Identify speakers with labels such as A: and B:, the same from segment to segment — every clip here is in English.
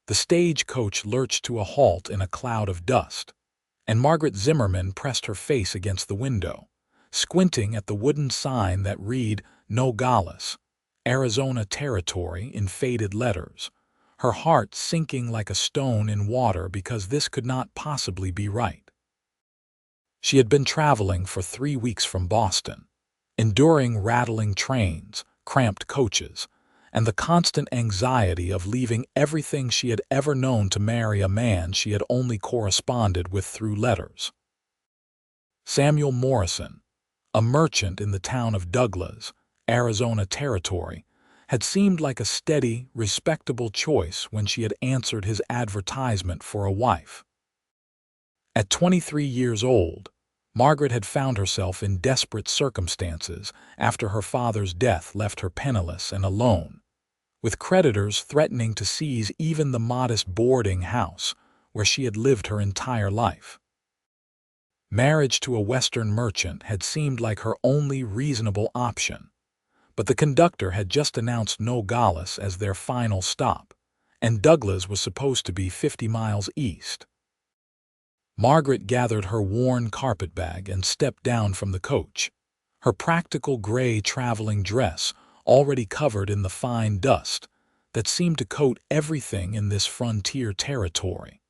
A: The stagecoach lurched to a halt in a cloud of dust, and Margaret Zimmerman pressed her face against the window, squinting at the wooden sign that read Nogales, Arizona Territory in faded letters, her heart sinking like a stone in water because this could not possibly be right. She had been traveling for 3 weeks from Boston, enduring rattling trains, cramped coaches, and the constant anxiety of leaving everything she had ever known to marry a man she had only corresponded with through letters. Samuel Morrison, a merchant in the town of Nogales, Arizona Territory, had seemed like a steady, respectable choice when she had answered his advertisement for a wife. At 23 years old, Margaret had found herself in desperate circumstances after her father's death left her penniless and alone, with creditors threatening to seize even the modest boarding house where she had lived her entire life. Marriage to a Western merchant had seemed like her only reasonable option, but the conductor had just announced Nogales as their final stop, and Nogales was supposed to be 50 miles east. Margaret gathered her worn carpetbag and stepped down from the coach, her practical gray traveling dress already covered in the fine dust that seemed to coat everything in this frontier territory.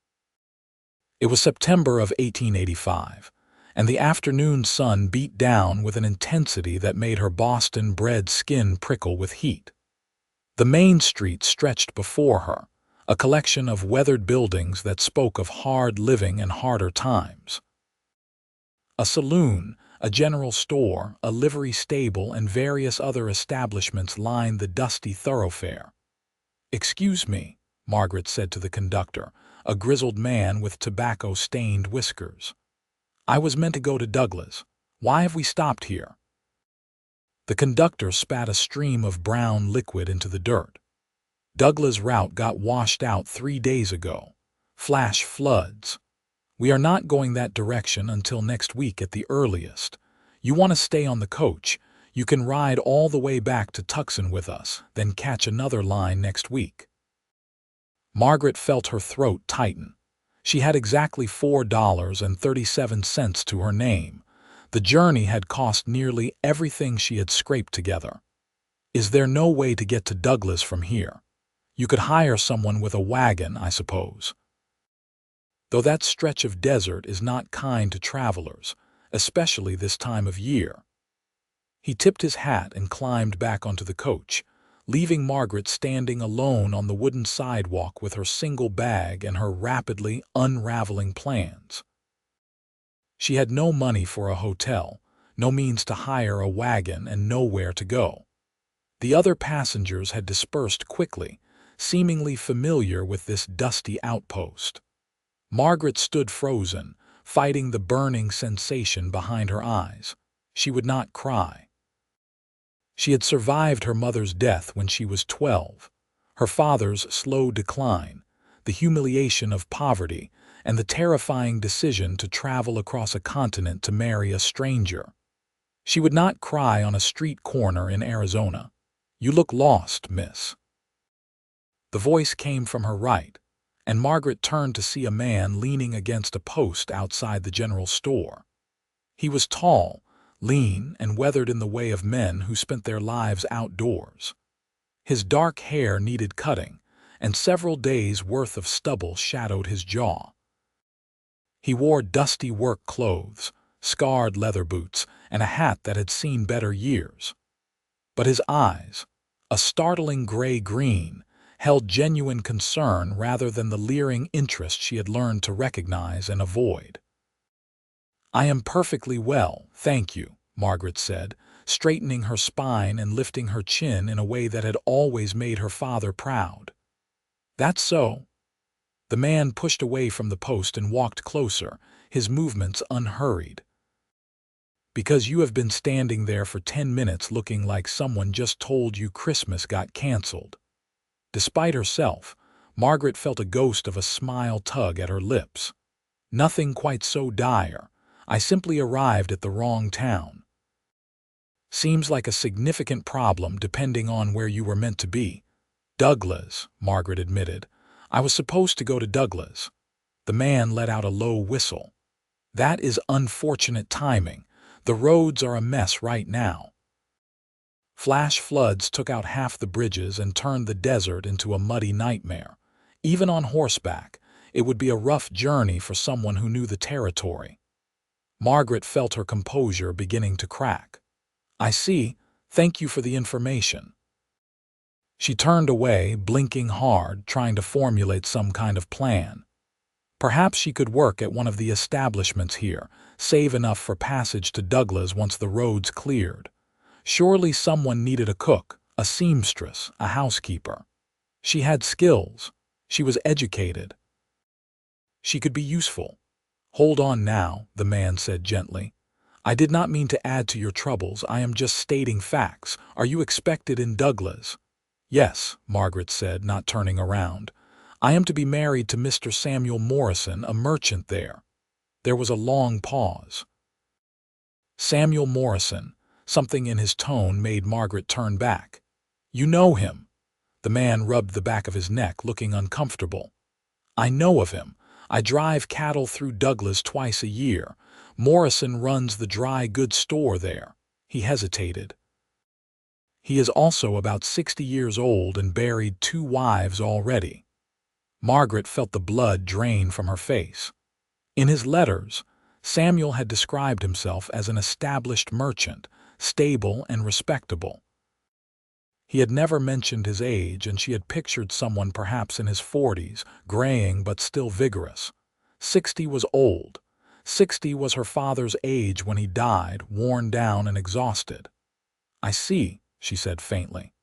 A: It was September of 1885, and the afternoon sun beat down with an intensity that made her Boston-bred skin prickle with heat. The main street stretched before her, a collection of weathered buildings that spoke of hard living and harder times. A saloon, a general store, a livery stable, and various other establishments lined the dusty thoroughfare. "Excuse me," Margaret said to the conductor, a grizzled man with tobacco-stained whiskers. "I was meant to go to Nogales. Why have we stopped here?" The conductor spat a stream of brown liquid into the dirt. "Nogales route got washed out 3 days ago. Flash floods. We are not going that direction until next week at the earliest. You want to stay on the coach, you can ride all the way back to Tucson with us, then catch another line next week." Margaret felt her throat tighten. She had exactly $4.37 to her name. The journey had cost nearly everything she had scraped together. "Is there no way to get to Nogales from here? You could hire someone with a wagon, I suppose." Though that stretch of desert is not kind to travelers, especially this time of year. He tipped his hat and climbed back onto the coach, leaving Margaret standing alone on the wooden sidewalk with her single bag and her rapidly unraveling plans. She had no money for a hotel, no means to hire a wagon, and nowhere to go. The other passengers had dispersed quickly, seemingly familiar with this dusty outpost. Margaret stood frozen, fighting the burning sensation behind her eyes. She would not cry. She had survived her mother's death when she was 12, her father's slow decline, the humiliation of poverty, and the terrifying decision to travel across a continent to marry a stranger. She would not cry on a street corner in Arizona. "You look lost, miss." The voice came from her right, and Margaret turned to see a man leaning against a post outside the general store. He was tall, lean, and weathered in the way of men who spent their lives outdoors. His dark hair needed cutting, and several days' worth of stubble shadowed his jaw. He wore dusty work clothes, scarred leather boots, and a hat that had seen better years. But his eyes, a startling gray-green, held genuine concern rather than the leering interest she had learned to recognize and avoid. "I am perfectly well, thank you," Margaret said, straightening her spine and lifting her chin in a way that had always made her father proud. "That's so." The man pushed away from the post and walked closer, his movements unhurried. "Because you have been standing there for 10 minutes looking like someone just told you Christmas got canceled." Despite herself, Margaret felt a ghost of a smile tug at her lips. "Nothing quite so dire. I simply arrived at the wrong town." "Seems like a significant problem depending on where you were meant to be." "Nogales," Margaret admitted. I was supposed to go to Douglas. The man let out a low whistle. That is unfortunate timing. The roads are a mess right now. Flash floods took out half the bridges and turned the desert into a muddy nightmare. Even on horseback, it would be a rough journey for someone who knew the territory. Margaret felt her composure beginning to crack. I see. Thank you for the information. She turned away, blinking hard, trying to formulate some kind of plan. Perhaps she could work at one of the establishments here, save enough for passage to Douglas once the roads cleared. Surely someone needed a cook, a seamstress, a housekeeper. She had skills. She was educated. She could be useful. Hold on now, the man said gently. I did not mean to add to your troubles. I am just stating facts. Are you expected in Douglas? Yes, Margaret said, not turning around. I am to be married to Mr. Samuel Morrison, a merchant there. There was a long pause. Samuel Morrison. Something in his tone made Margaret turn back. You know him. The man rubbed the back of his neck, looking uncomfortable. I know of him. I drive cattle through Douglas twice a year. Morrison runs the dry goods store there. He hesitated. He is also about 60 years old and buried 2 wives already. Margaret felt the blood drain from her face. In his letters, Samuel had described himself as an established merchant, stable and respectable. He had never mentioned his age, and she had pictured someone perhaps in his 40s, graying but still vigorous. 60 was old. 60 was her father's age when he died, worn down and exhausted. I see, she said faintly.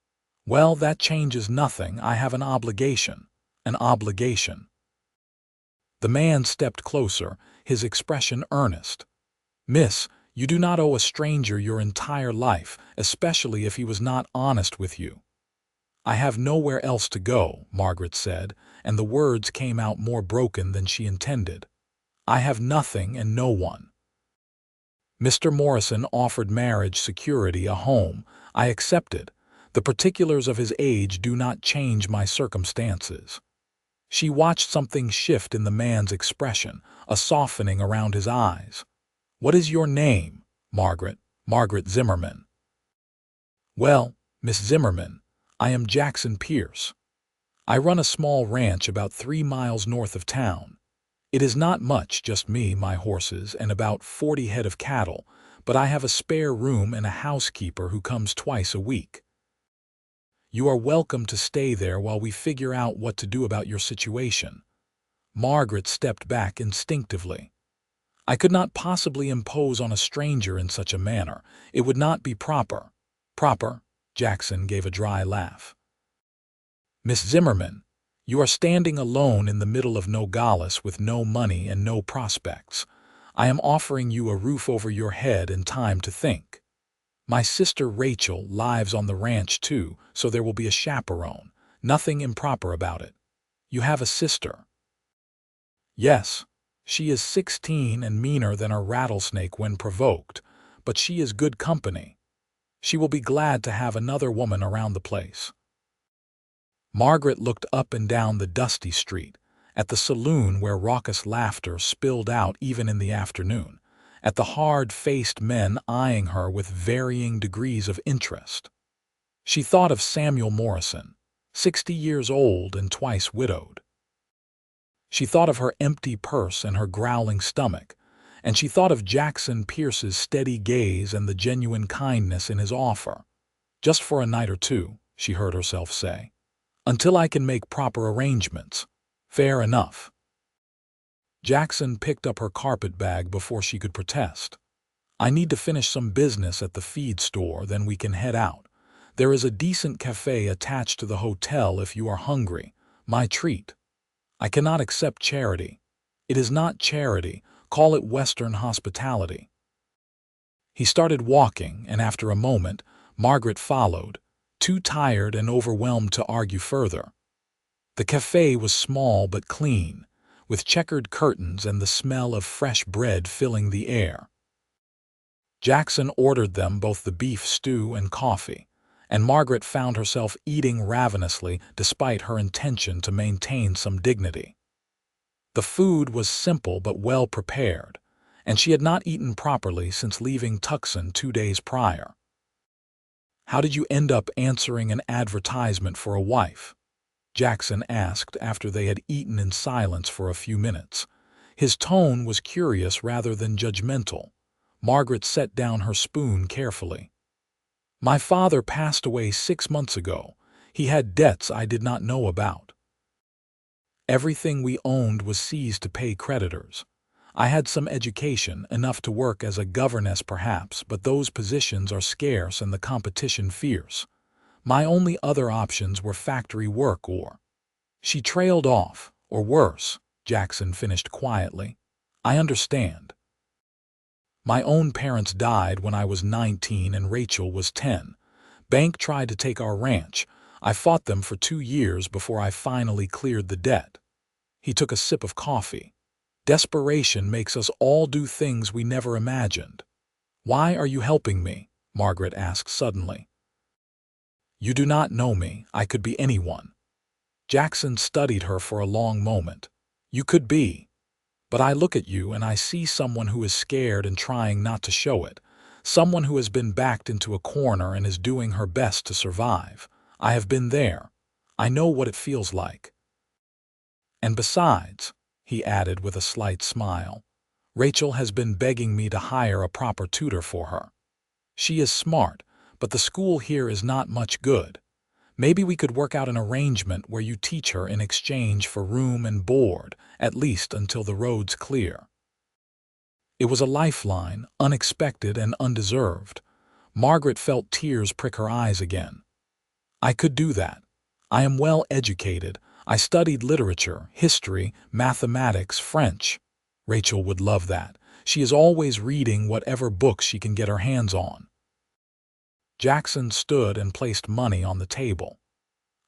A: Well, that changes nothing. I have an obligation. An obligation. The man stepped closer, his expression earnest. Miss, you do not owe a stranger your entire life, especially if he was not honest with you. I have nowhere else to go, Margaret said, and the words came out more broken than she intended. I have nothing and no one. Mr. Morrison offered marriage security, a home. I accepted. The particulars of his age do not change my circumstances. She watched something shift in the man's expression, a softening around his eyes. What is your name, Margaret? Margaret Zimmerman. Well, Miss Zimmerman, I am Jackson Pierce. I run a small ranch about 3 miles north of town. It is not much, just me, my horses, and about 40 head of cattle, but I have a spare room and a housekeeper who comes twice a week. You are welcome to stay there while we figure out what to do about your situation. Margaret stepped back instinctively. I could not possibly impose on a stranger in such a manner. It would not be proper. Proper? Jackson gave a dry laugh. Miss Zimmerman, you are standing alone in the middle of Nogales with no money and no prospects. I am offering you a roof over your head and time to think. My sister Rachel lives on the ranch too, so there will be a chaperone. Nothing improper about it. You have a sister. Yes, she is 16 and meaner than a rattlesnake when provoked, but she is good company. She will be glad to have another woman around the place. Margaret looked up and down the dusty street, at the saloon where raucous laughter spilled out even in the afternoon, at the hard-faced men eyeing her with varying degrees of interest. She thought of Samuel Morrison, 60 years old and twice widowed. She thought of her empty purse and her growling stomach, and she thought of Jackson Pierce's steady gaze and the genuine kindness in his offer. Just for a night or two, she heard herself say. Until I can make proper arrangements. Fair enough. Jackson picked up her carpet bag before she could protest. I need to finish some business at the feed store, then we can head out. There is a decent cafe attached to the hotel if you are hungry. My treat. I cannot accept charity. It is not charity. Call it Western hospitality. He started walking, and after a moment, Margaret followed, too tired and overwhelmed to argue further. The cafe was small but clean, with checkered curtains and the smell of fresh bread filling the air. Jackson ordered them both the beef stew and coffee, and Margaret found herself eating ravenously despite her intention to maintain some dignity. The food was simple but well prepared, and she had not eaten properly since leaving Tucson 2 days prior. "How did you end up answering an advertisement for a wife?" Jackson asked after they had eaten in silence for a few minutes. His tone was curious rather than judgmental. Margaret set down her spoon carefully. "My father passed away 6 months ago. He had debts I did not know about. Everything we owned was seized to pay creditors. I had some education, enough to work as a governess perhaps, but those positions are scarce and the competition fierce. My only other options were factory work or—" She trailed off, "or worse," Jackson finished quietly. "I understand. My own parents died when I was 19 and Rachel was 10. Bank tried to take our ranch. I fought them for 2 years before I finally cleared the debt." He took a sip of coffee. "Desperation makes us all do things we never imagined." "Why are you helping me?" Margaret asked suddenly. "You do not know me. I could be anyone." Jackson studied her for a long moment. "You could be. But I look at you and I see someone who is scared and trying not to show it. Someone who has been backed into a corner and is doing her best to survive. I have been there. I know what it feels like. And besides," he added with a slight smile, "Rachel has been begging me to hire a proper tutor for her. She is smart, but the school here is not much good. Maybe we could work out an arrangement where you teach her in exchange for room and board, at least until the road's clear." It was a lifeline, unexpected and undeserved. Margaret felt tears prick her eyes again. "I could do that. I am well educated. I studied literature, history, mathematics, French. Rachel would love that. She is always reading whatever books she can get her hands on." Jackson stood and placed money on the table.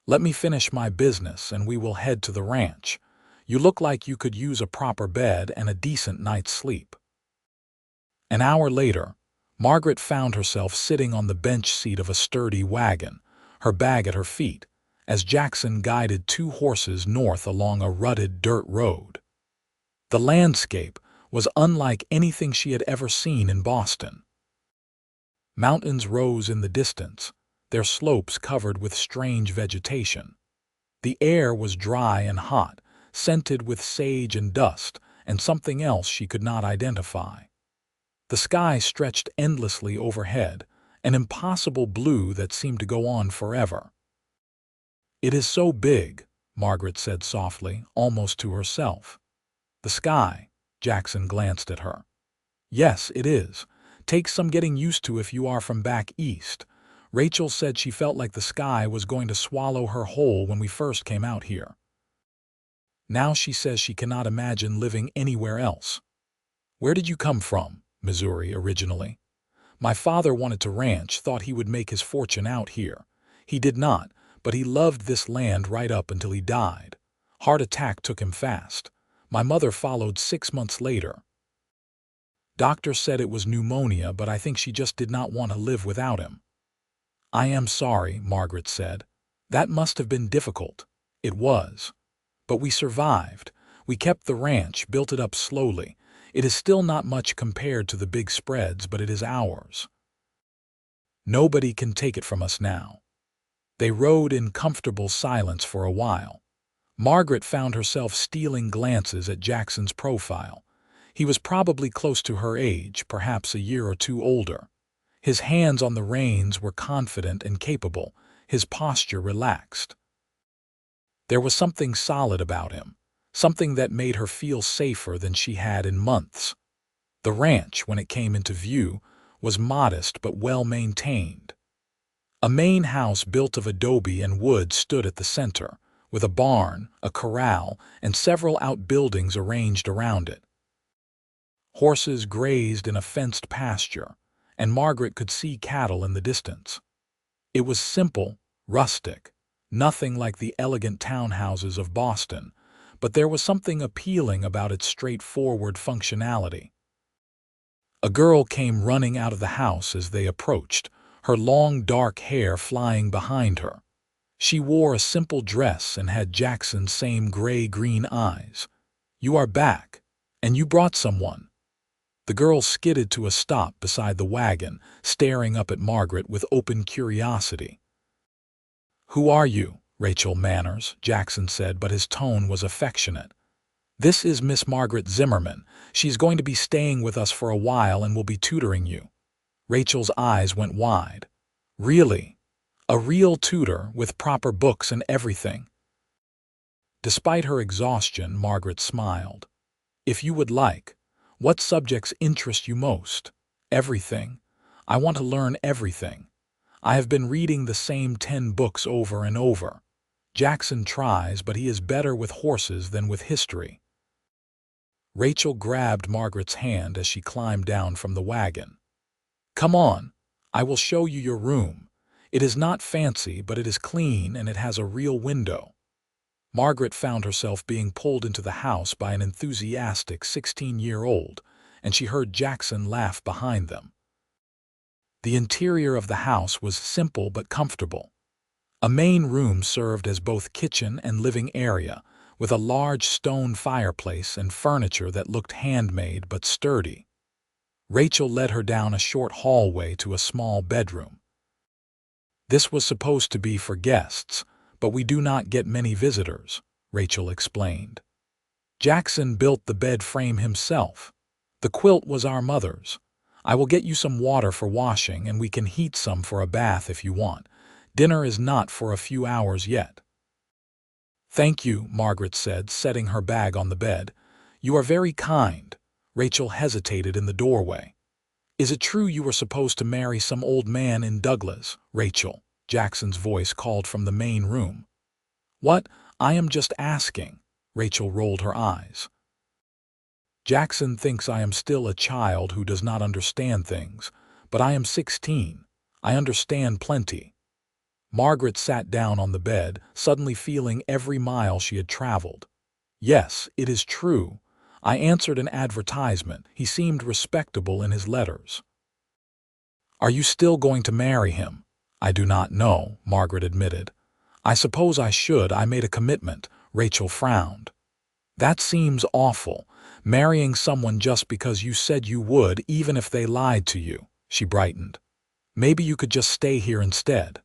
A: "Let me finish my business and we will head to the ranch. You look like you could use a proper bed and a decent night's sleep." An hour later, Margaret found herself sitting on the bench seat of a sturdy wagon, her bag at her feet, as Jackson guided 2 horses north along a rutted dirt road. The landscape was unlike anything she had ever seen in Boston. Mountains rose in the distance, their slopes covered with strange vegetation. The air was dry and hot, scented with sage and dust, and something else she could not identify. The sky stretched endlessly overhead, an impossible blue that seemed to go on forever. "It is so big," Margaret said softly, almost to herself. "The sky," Jackson glanced at her. "Yes, it is. Takes some getting used to if you are from back east. Rachel said she felt like the sky was going to swallow her whole when we first came out here. Now she says she cannot imagine living anywhere else." "Where did you come from?" "Missouri originally. My father wanted to ranch, thought he would make his fortune out here. He did not, but he loved this land right up until he died. Heart attack took him fast. My mother followed 6 months later. Doctor said it was pneumonia, but I think she just did not want to live without him." "I am sorry," Margaret said. "That must have been difficult." "It was. But we survived. We kept the ranch, built it up slowly. It is still not much compared to the big spreads, but it is ours. Nobody can take it from us now." They rode in comfortable silence for a while. Margaret found herself stealing glances at Jackson's profile. He was probably close to her age, perhaps a year or 2 older. His hands on the reins were confident and capable, his posture relaxed. There was something solid about him, something that made her feel safer than she had in months. The ranch, when it came into view, was modest but well maintained. A main house built of adobe and wood stood at the center, with a barn, a corral, and several outbuildings arranged around it. Horses grazed in a fenced pasture, and Margaret could see cattle in the distance. It was simple, rustic, nothing like the elegant townhouses of Boston, but there was something appealing about its straightforward functionality. A girl came running out of the house as they approached, her long dark hair flying behind her. She wore a simple dress and had Jackson's same gray-green eyes. "You are back, and you brought someone." The girl skidded to a stop beside the wagon, staring up at Margaret with open curiosity. "Who are you, Rachel Manners?" Jackson said, but his tone was affectionate. "This is Miss Margaret Zimmerman. She's going to be staying with us for a while and will be tutoring you." Rachel's eyes went wide. "Really? A real tutor with proper books and everything?" Despite her exhaustion, Margaret smiled. "If you would like. What subjects interest you most?" "Everything. I want to learn everything. I have been reading the same 10 books over and over." Jackson tries, but he is better with horses than with history. Rachel grabbed Margaret's hand as she climbed down from the wagon. "Come on. I will show you your room. It is not fancy, but it is clean and it has a real window." Margaret found herself being pulled into the house by an enthusiastic 16-year-old, and she heard Jackson laugh behind them. The interior of the house was simple but comfortable. A main room served as both kitchen and living area, with a large stone fireplace and furniture that looked handmade but sturdy. Rachel led her down a short hallway to a small bedroom. "This was supposed to be for guests, but we do not get many visitors," Rachel explained. "Jackson built the bed frame himself. The quilt was our mother's. I will get you some water for washing, and we can heat some for a bath if you want. Dinner is not for a few hours yet." "Thank you," Margaret said, setting her bag on the bed. "You are very kind." Rachel hesitated in the doorway. "Is it true you were supposed to marry some old man in Douglas, Rachel?" Jackson's voice called from the main room. "What? I am just asking." Rachel rolled her eyes. "Jackson thinks I am still a child who does not understand things, but I am 16. I understand plenty." Margaret sat down on the bed, suddenly feeling every mile she had traveled. "Yes, it is true. I answered an advertisement. He seemed respectable in his letters." "Are you still going to marry him?" "I do not know," Margaret admitted. "I suppose I should. I made a commitment." Rachel frowned. "That seems awful, marrying someone just because you said you would, even if they lied to you." She brightened. "Maybe you could just stay here instead."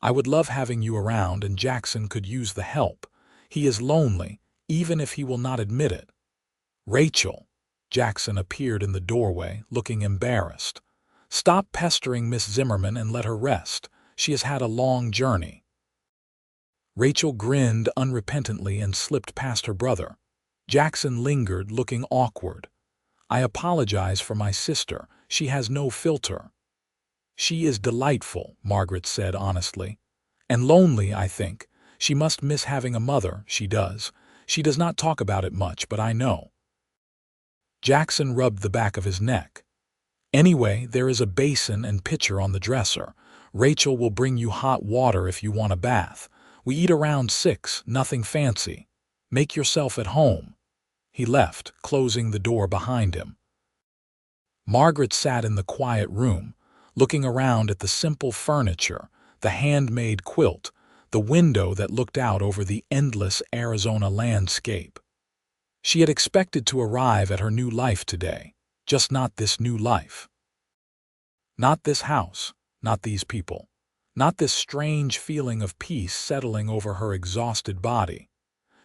A: "I would love having you around, and Jackson could use the help. He is lonely, even if he will not admit it." "Rachel!" Jackson appeared in the doorway, looking embarrassed. "Stop pestering Miss Zimmerman and let her rest. She has had a long journey." Rachel grinned unrepentantly and slipped past her brother. Jackson lingered, looking awkward. "I apologize for my sister. She has no filter." "She is delightful," Margaret said honestly. "And lonely, I think. She must miss having a mother. She does. She does not talk about it much, but I know." Jackson rubbed the back of his neck. "Anyway, there is a basin and pitcher on the dresser. Rachel will bring you hot water if you want a bath. We eat around 6, nothing fancy. Make yourself at home." He left, closing the door behind him. Margaret sat in the quiet room, looking around at the simple furniture, the handmade quilt, the window that looked out over the endless Arizona landscape. She had expected to arrive at her new life today, just not this new life. Not this house, not these people, not this strange feeling of peace settling over her exhausted body.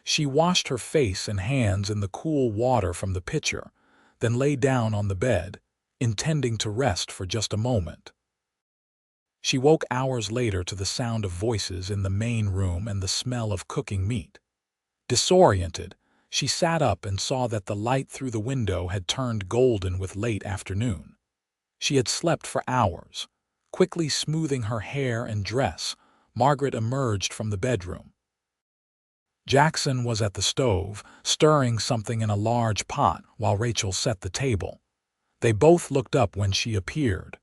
A: She washed her face and hands in the cool water from the pitcher, then lay down on the bed, intending to rest for just a moment. She woke hours later to the sound of voices in the main room and the smell of cooking meat. Disoriented, she sat up and saw that the light through the window had turned golden with late afternoon. She had slept for hours. Quickly smoothing her hair and dress, Margaret emerged from the bedroom. Jackson was at the stove, stirring something in a large pot while Rachel set the table. They both looked up when she appeared.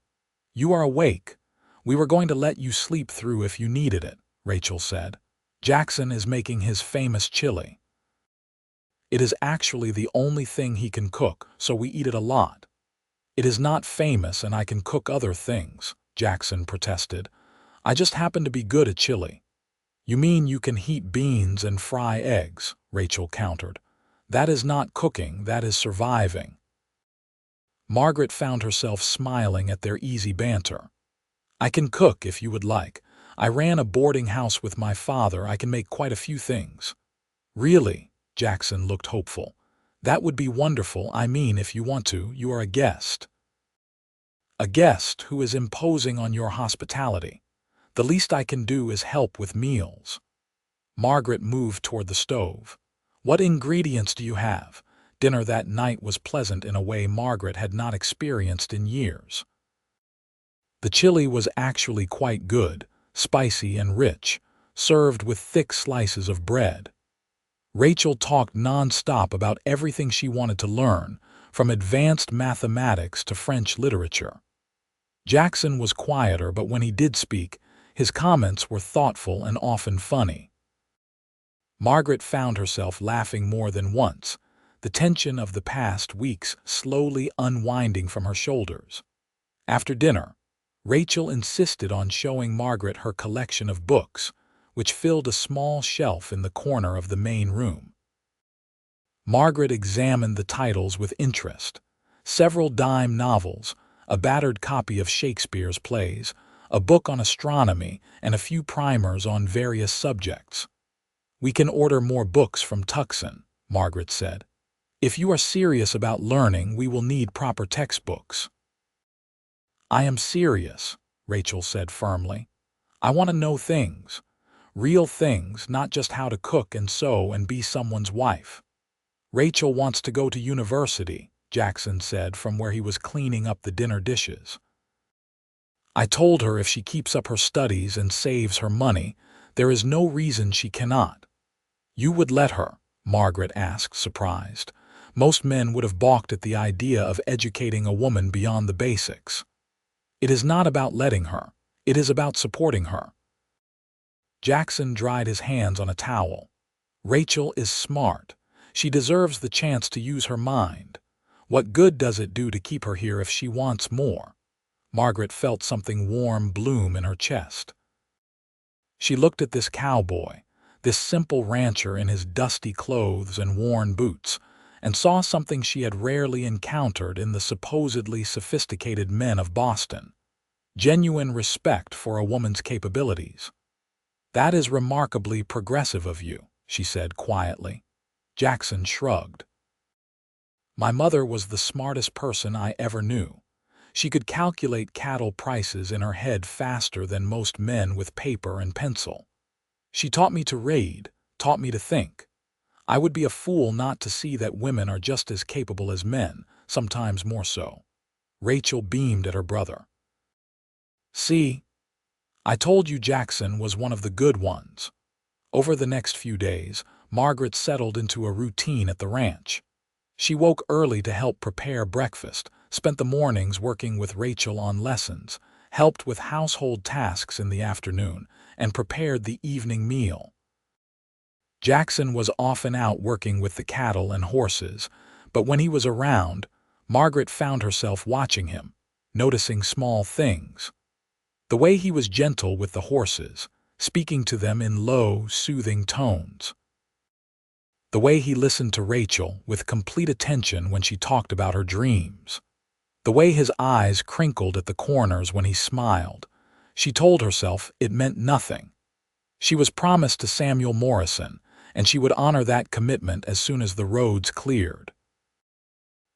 A: "You are awake. We were going to let you sleep through if you needed it," Rachel said. "Jackson is making his famous chili. It is actually the only thing he can cook, so we eat it a lot. It is not famous and I can cook other things," Jackson protested. "I just happen to be good at chili." "You mean you can heat beans and fry eggs," Rachel countered. "That is not cooking, that is surviving." Margaret found herself smiling at their easy banter. "I can cook if you would like. I ran a boarding house with my father. I can make quite a few things." "Really?" Jackson looked hopeful. "That would be wonderful. I mean, if you want to, you are a guest." "A guest who is imposing on your hospitality. The least I can do is help with meals." Margaret moved toward the stove. "What ingredients do you have?" Dinner that night was pleasant in a way Margaret had not experienced in years. The chili was actually quite good, spicy and rich, served with thick slices of bread. Rachel talked non-stop about everything she wanted to learn, from advanced mathematics to French literature. Jackson was quieter, but when he did speak, his comments were thoughtful and often funny. Margaret found herself laughing more than once, the tension of the past weeks slowly unwinding from her shoulders. After dinner, Rachel insisted on showing Margaret her collection of books, which filled a small shelf in the corner of the main room. Margaret examined the titles with interest. Several dime novels, a battered copy of Shakespeare's plays, a book on astronomy, and a few primers on various subjects. "We can order more books from Tucson," Margaret said. "If you are serious about learning, we will need proper textbooks." "I am serious," Rachel said firmly. "I want to know things. Real things, not just how to cook and sew and be someone's wife." "Rachel wants to go to university," Jackson said from where he was cleaning up the dinner dishes. "I told her if she keeps up her studies and saves her money, there is no reason she cannot." "You would let her?" Margaret asked, surprised. Most men would have balked at the idea of educating a woman beyond the basics. "It is not about letting her. It is about supporting her." Jackson dried his hands on a towel. "Rachel is smart. She deserves the chance to use her mind. What good does it do to keep her here if she wants more?" Margaret felt something warm bloom in her chest. She looked at this cowboy, this simple rancher in his dusty clothes and worn boots, and saw something she had rarely encountered in the supposedly sophisticated men of Boston: genuine respect for a woman's capabilities. "That is remarkably progressive of you," she said quietly. Jackson shrugged. "My mother was the smartest person I ever knew. She could calculate cattle prices in her head faster than most men with paper and pencil. She taught me to read, taught me to think. I would be a fool not to see that women are just as capable as men, sometimes more so." Rachel beamed at her brother. "See? I told you Jackson was one of the good ones." Over the next few days, Margaret settled into a routine at the ranch. She woke early to help prepare breakfast, spent the mornings working with Rachel on lessons, helped with household tasks in the afternoon, and prepared the evening meal. Jackson was often out working with the cattle and horses, but when he was around, Margaret found herself watching him, noticing small things. The way he was gentle with the horses, speaking to them in low, soothing tones. The way he listened to Rachel with complete attention when she talked about her dreams. The way his eyes crinkled at the corners when he smiled. She told herself it meant nothing. She was promised to Samuel Morrison, and she would honor that commitment as soon as the roads cleared.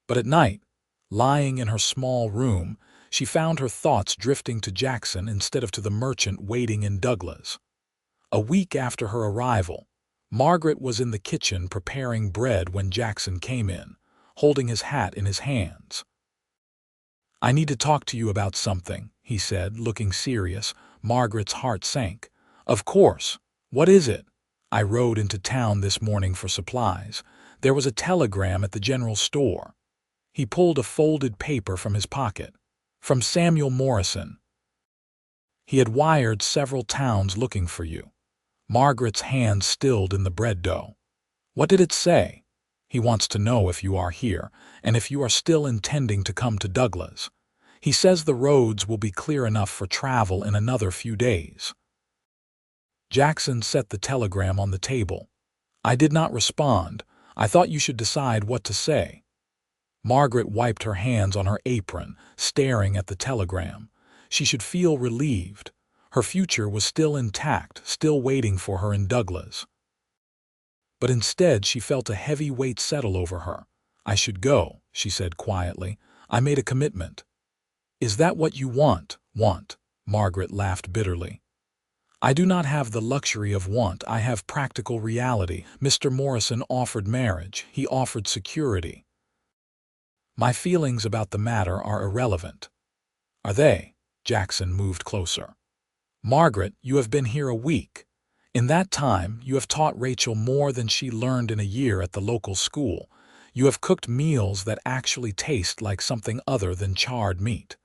A: But at night, lying in her small room, she found her thoughts drifting to Jackson instead of to the merchant waiting in Douglas. A week after her arrival, Margaret was in the kitchen preparing bread when Jackson came in, holding his hat in his hands. "I need to talk to you about something," he said, looking serious. Margaret's heart sank. "Of course. What is it?" "I rode into town this morning for supplies. There was a telegram at the general store." He pulled a folded paper from his pocket. "From Samuel Morrison. He had wired several towns looking for you." Margaret's hand stilled in the bread dough. "What did it say?" "He wants to know if you are here, and if you are still intending to come to Douglas. He says the roads will be clear enough for travel in another few days." Jackson set the telegram on the table. "I did not respond. I thought you should decide what to say." Margaret wiped her hands on her apron, staring at the telegram. She should feel relieved. Her future was still intact, still waiting for her in Douglas. But instead she felt a heavy weight settle over her. "I should go," she said quietly. "I made a commitment." "Is that what you want?" Margaret laughed bitterly. "I do not have the luxury of want. I have practical reality. Mr. Morrison offered marriage. He offered security. My feelings about the matter are irrelevant." "Are they?" Jackson moved closer. "Margaret, you have been here a week. In that time, you have taught Rachel more than she learned in a year at the local school. You have cooked meals that actually taste like something other than charred meat.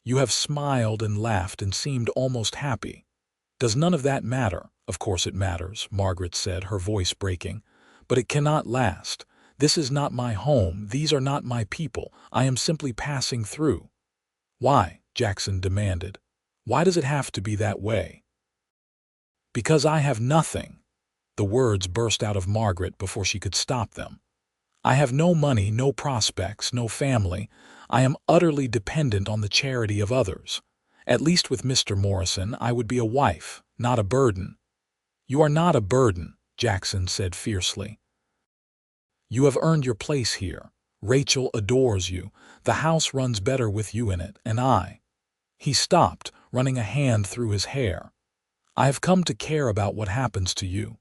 A: You have smiled and laughed and seemed almost happy. Does none of that matter?" "Of course it matters," Margaret said, her voice breaking. "But it cannot last. This is not my home. These are not my people. I am simply passing through." "Why?" Jackson demanded. "Why does it have to be that way?" "Because I have nothing." The words burst out of Margaret before she could stop them. "I have no money, no prospects, no family. I am utterly dependent on the charity of others. At least with Mr. Morrison, I would be a wife, not a burden." "You are not a burden," Jackson said fiercely. "You have earned your place here. Rachel adores you. The house runs better with you in it, and I—" He stopped, running a hand through his hair. "I have come to care about what happens to you.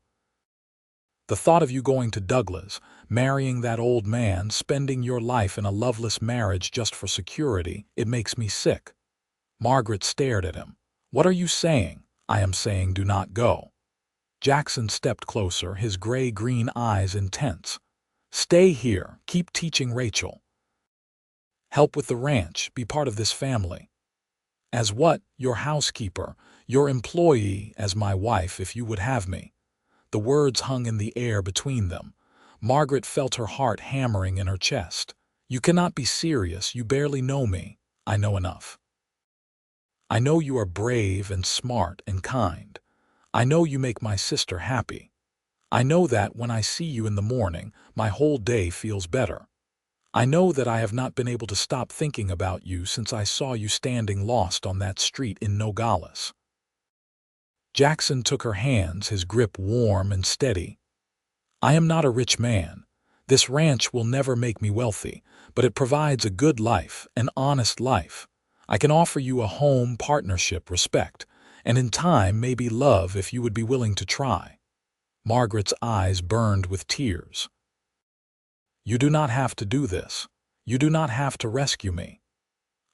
A: The thought of you going to Douglas, marrying that old man, spending your life in a loveless marriage just for security, it makes me sick." Margaret stared at him. "What are you saying?" "I am saying do not go." Jackson stepped closer, his gray-green eyes intense. "Stay here. Keep teaching Rachel. Help with the ranch. Be part of this family." "As what? Your housekeeper, your employee, as my wife, if you would have me." The words hung in the air between them. Margaret felt her heart hammering in her chest. "You cannot be serious. You barely know me." "I know enough. I know you are brave and smart and kind. I know you make my sister happy. I know that when I see you in the morning, my whole day feels better. I know that I have not been able to stop thinking about you since I saw you standing lost on that street in Nogales." Jackson took her hands, his grip warm and steady. "I am not a rich man. This ranch will never make me wealthy, but it provides a good life, an honest life. I can offer you a home, partnership, respect, and in time maybe love if you would be willing to try." Margaret's eyes burned with tears. "You do not have to do this. You do not have to rescue me."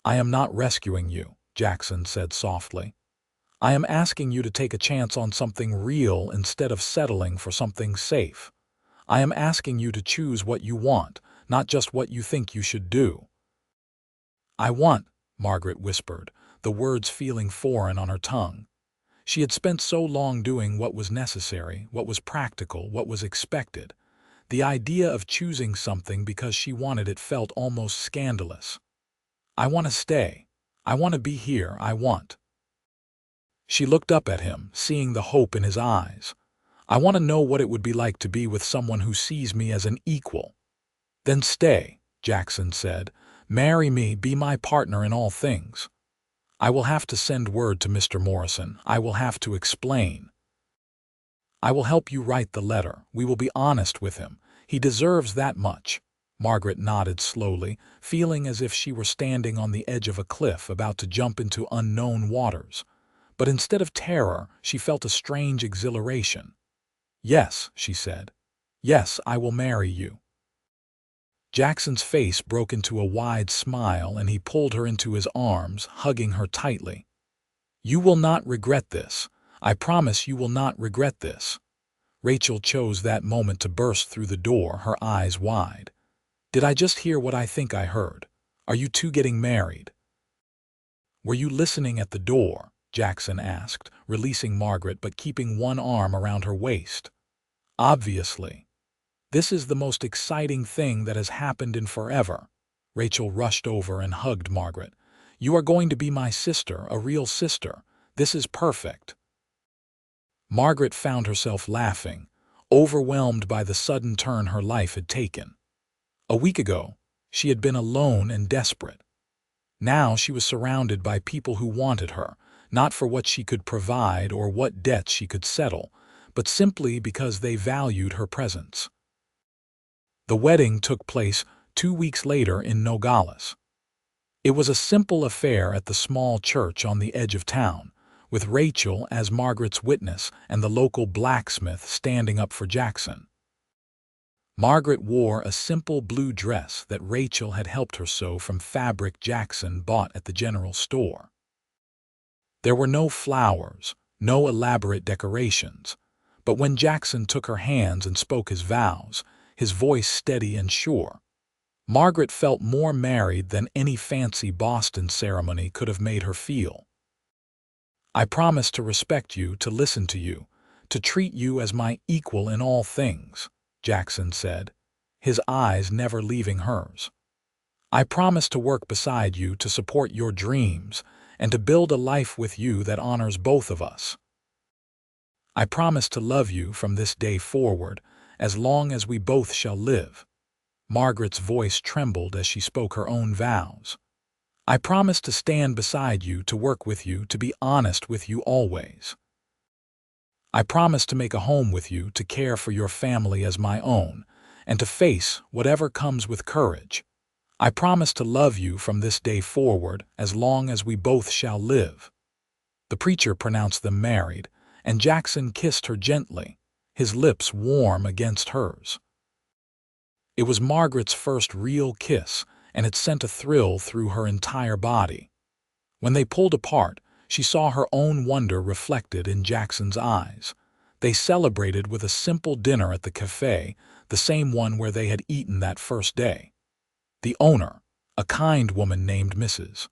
A: "I am not rescuing you," Jackson said softly. "I am asking you to take a chance on something real instead of settling for something safe. I am asking you to choose what you want, not just what you think you should do." "I want," Margaret whispered, the words feeling foreign on her tongue. She had spent so long doing what was necessary, what was practical, what was expected. The idea of choosing something because she wanted it felt almost scandalous. "I want to stay. I want to be here. I want—" She looked up at him, seeing the hope in his eyes. "I want to know what it would be like to be with someone who sees me as an equal." "Then stay," Jackson said. "Marry me, be my partner in all things. I will have to send word to Mr. Morrison. I will have to explain. I will help you write the letter. We will be honest with him. He deserves that much." Margaret nodded slowly, feeling as if she were standing on the edge of a cliff about to jump into unknown waters. But instead of terror, she felt a strange exhilaration. "Yes," she said. "Yes, I will marry you." Jackson's face broke into a wide smile and he pulled her into his arms, hugging her tightly. "You will not regret this. I promise you will not regret this." Rachel chose that moment to burst through the door, her eyes wide. "Did I just hear what I think I heard? Are you two getting married?" "Were you listening at the door?" Jackson asked, releasing Margaret but keeping one arm around her waist. "Obviously. This is the most exciting thing that has happened in forever." Rachel rushed over and hugged Margaret. "You are going to be my sister, a real sister. This is perfect." Margaret found herself laughing, overwhelmed by the sudden turn her life had taken. A week ago, she had been alone and desperate. Now she was surrounded by people who wanted her, not for what she could provide or what debts she could settle, but simply because they valued her presence. The wedding took place 2 weeks later in Nogales. It was a simple affair at the small church on the edge of town, with Rachel as Margaret's witness and the local blacksmith standing up for Jackson. Margaret wore a simple blue dress that Rachel had helped her sew from fabric Jackson bought at the general store. There were no flowers, no elaborate decorations, but when Jackson took her hands and spoke his vows, his voice steady and sure, Margaret felt more married than any fancy Boston ceremony could have made her feel. "I promise to respect you, to listen to you, to treat you as my equal in all things," Jackson said, his eyes never leaving hers. "I promise to work beside you to support your dreams and to build a life with you that honors both of us. I promise to love you from this day forward, as long as we both shall live." Margaret's voice trembled as she spoke her own vows. "I promise to stand beside you, to work with you, to be honest with you always. I promise to make a home with you, to care for your family as my own, and to face whatever comes with courage. I promise to love you from this day forward, as long as we both shall live." The preacher pronounced them married, and Jackson kissed her gently, his lips warm against hers. It was Margaret's first real kiss, and it sent a thrill through her entire body. When they pulled apart, she saw her own wonder reflected in Jackson's eyes. They celebrated with a simple dinner at the cafe, the same one where they had eaten that first day. The owner, a kind woman named Mrs.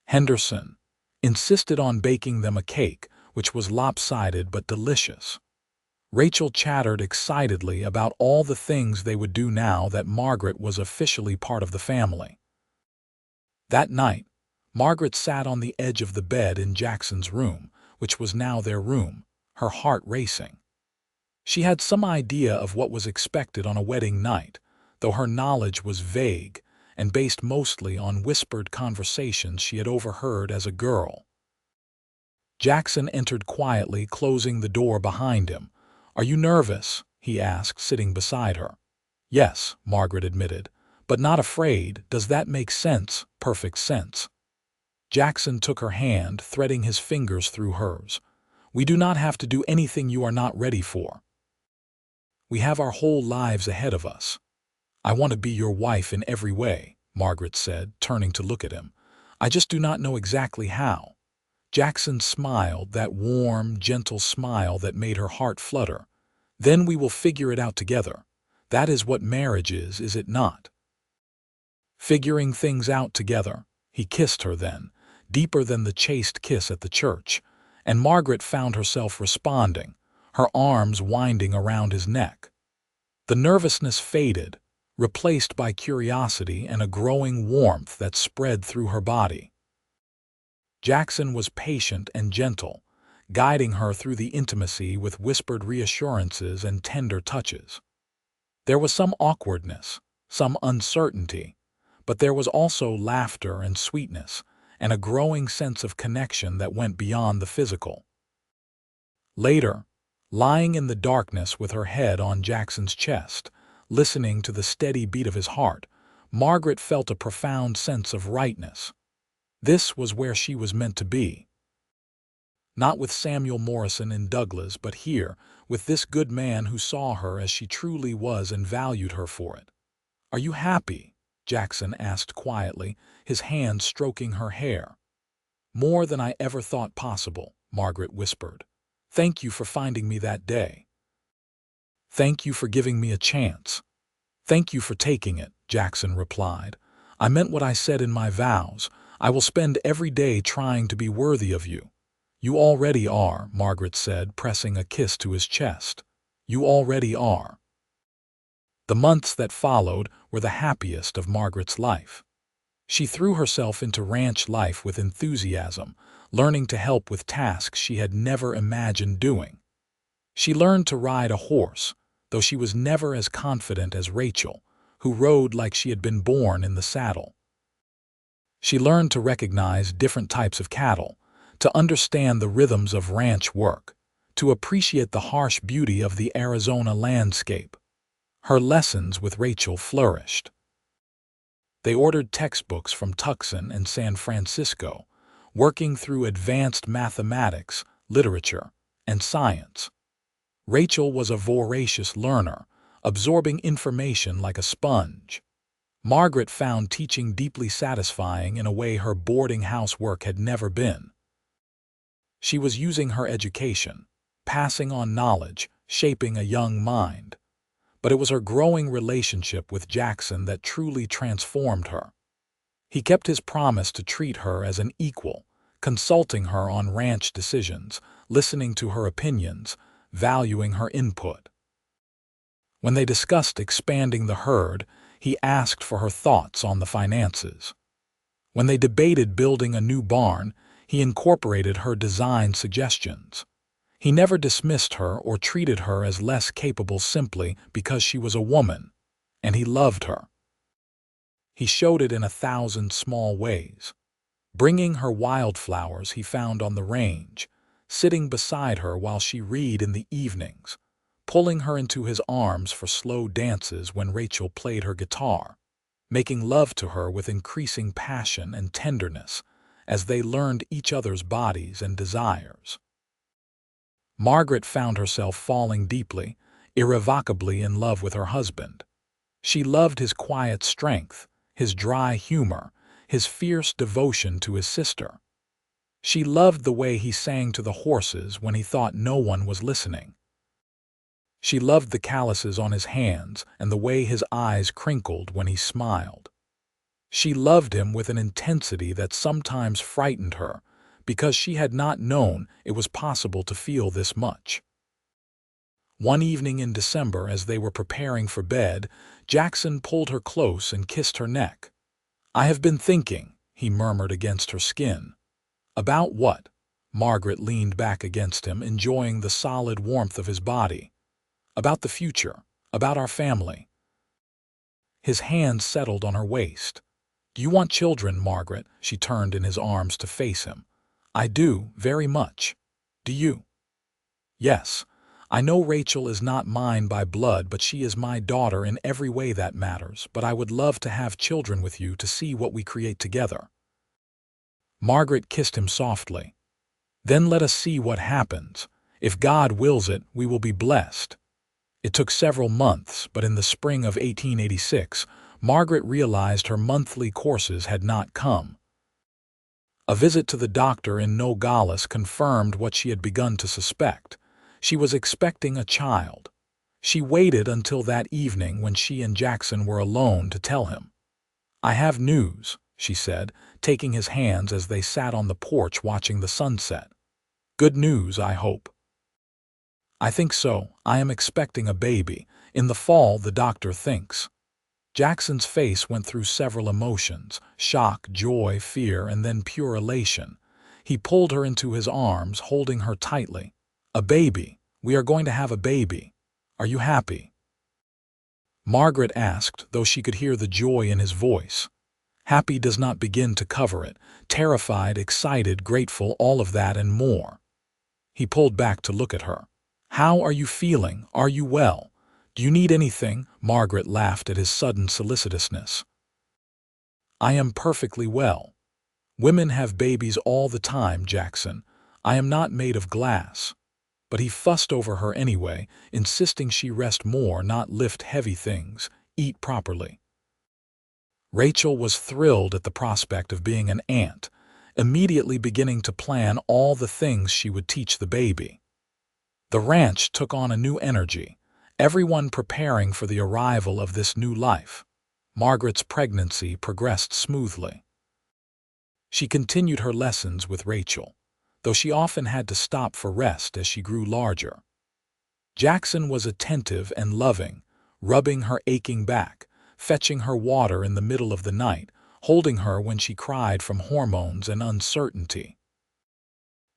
A: Henderson, insisted on baking them a cake, which was lopsided but delicious. Rachel chattered excitedly about all the things they would do now that Margaret was officially part of the family. That night, Margaret sat on the edge of the bed in Jackson's room, which was now their room, her heart racing. She had some idea of what was expected on a wedding night, though her knowledge was vague and based mostly on whispered conversations she had overheard as a girl. Jackson entered quietly, closing the door behind him. "Are you nervous?" he asked, sitting beside her. "Yes," Margaret admitted, "but not afraid. Does that make sense?" "Perfect sense." Jackson took her hand, threading his fingers through hers. "We do not have to do anything you are not ready for. We have our whole lives ahead of us. I want to be your wife in every way," Margaret said, turning to look at him. "I just do not know exactly how." Jackson smiled, that warm, gentle smile that made her heart flutter. "Then we will figure it out together. That is what marriage is it not?" Figuring things out together, he kissed her then, deeper than the chaste kiss at the church, and Margaret found herself responding, her arms winding around his neck. The nervousness faded, replaced by curiosity and a growing warmth that spread through her body. Jackson was patient and gentle, guiding her through the intimacy with whispered reassurances and tender touches. There was some awkwardness, some uncertainty, but there was also laughter and sweetness, and a growing sense of connection that went beyond the physical. Later, lying in the darkness with her head on Jackson's chest, listening to the steady beat of his heart, Margaret felt a profound sense of rightness. This was where she was meant to be. Not with Samuel Morrison in Douglas, but here, with this good man who saw her as she truly was and valued her for it. "Are you happy?" Jackson asked quietly, his hand stroking her hair. "More than I ever thought possible," Margaret whispered. "Thank you for finding me that day. Thank you for giving me a chance." "Thank you for taking it," Jackson replied. "I meant what I said in my vows. I will spend every day trying to be worthy of you." "You already are," Margaret said, pressing a kiss to his chest. "You already are." The The months that followed were the happiest of Margaret's life. She threw herself into ranch life with enthusiasm, learning to help with tasks she had never imagined doing. She learned to ride a horse, though she was never as confident as Rachel, who rode like she had been born in the saddle. She learned to recognize different types of cattle, to understand the rhythms of ranch work, to appreciate the harsh beauty of the Arizona landscape. Her lessons with Rachel flourished. They ordered textbooks from Tucson and San Francisco, working through advanced mathematics, literature, and science. Rachel was a voracious learner, absorbing information like a sponge. Margaret found teaching deeply satisfying in a way her boarding house work had never been. She was using her education, passing on knowledge, shaping a young mind. But it was her growing relationship with Jackson that truly transformed her. He kept his promise to treat her as an equal, consulting her on ranch decisions, listening to her opinions, valuing her input. When they discussed expanding the herd, he asked for her thoughts on the finances. When they debated building a new barn, he incorporated her design suggestions. He never dismissed her or treated her as less capable simply because she was a woman, and he loved her. He showed it in 1,000 small ways. Bringing her wildflowers he found on the range, sitting beside her while she read in the evenings, pulling her into his arms for slow dances when Rachel played her guitar, making love to her with increasing passion and tenderness as they learned each other's bodies and desires. Margaret found herself falling deeply, irrevocably in love with her husband. She loved his quiet strength, his dry humor, his fierce devotion to his sister. She loved the way he sang to the horses when he thought no one was listening. She loved the calluses on his hands and the way his eyes crinkled when he smiled. She loved him with an intensity that sometimes frightened her, because she had not known it was possible to feel this much. One evening in December, as they were preparing for bed, Jackson pulled her close and kissed her neck. "I have been thinking," he murmured against her skin. "About what?" Margaret leaned back against him, enjoying the solid warmth of his body. "About the future, about our family." His hand settled on her waist. "Do you want children, Margaret?" She turned in his arms to face him. "I do, very much. Do you?" "Yes. I know Rachel is not mine by blood, but she is my daughter in every way that matters, but I would love to have children with you to see what we create together." Margaret kissed him softly. "Then let us see what happens. If God wills it, we will be blessed." It took several months, but in the spring of 1886, Margaret realized her monthly courses had not come. A visit to the doctor in Nogales confirmed what she had begun to suspect. She was expecting a child. She waited until that evening when she and Jackson were alone to tell him. "I have news," she said, taking his hands as they sat on the porch watching the sunset. "Good news, I hope." "I think so. I am expecting a baby. In the fall, the doctor thinks." Jackson's face went through several emotions: shock, joy, fear, and then pure elation. He pulled her into his arms, holding her tightly. "A baby. We are going to have a baby. Are you happy?" Margaret asked, though she could hear the joy in his voice. Happy does not begin to cover it. Terrified, excited, grateful, all of that and more. He pulled back to look at her. "How are you feeling? Are you well? Do you need anything?" Margaret laughed at his sudden solicitousness. "I am perfectly well. Women have babies all the time, Jackson. I am not made of glass." But he fussed over her anyway, insisting she rest more, not lift heavy things, eat properly. Rachel was thrilled at the prospect of being an aunt, immediately beginning to plan all the things she would teach the baby. The ranch took on a new energy, everyone preparing for the arrival of this new life. Margaret's pregnancy progressed smoothly. She continued her lessons with Rachel, though she often had to stop for rest as she grew larger. Jackson was attentive and loving, rubbing her aching back, fetching her water in the middle of the night, holding her when she cried from hormones and uncertainty.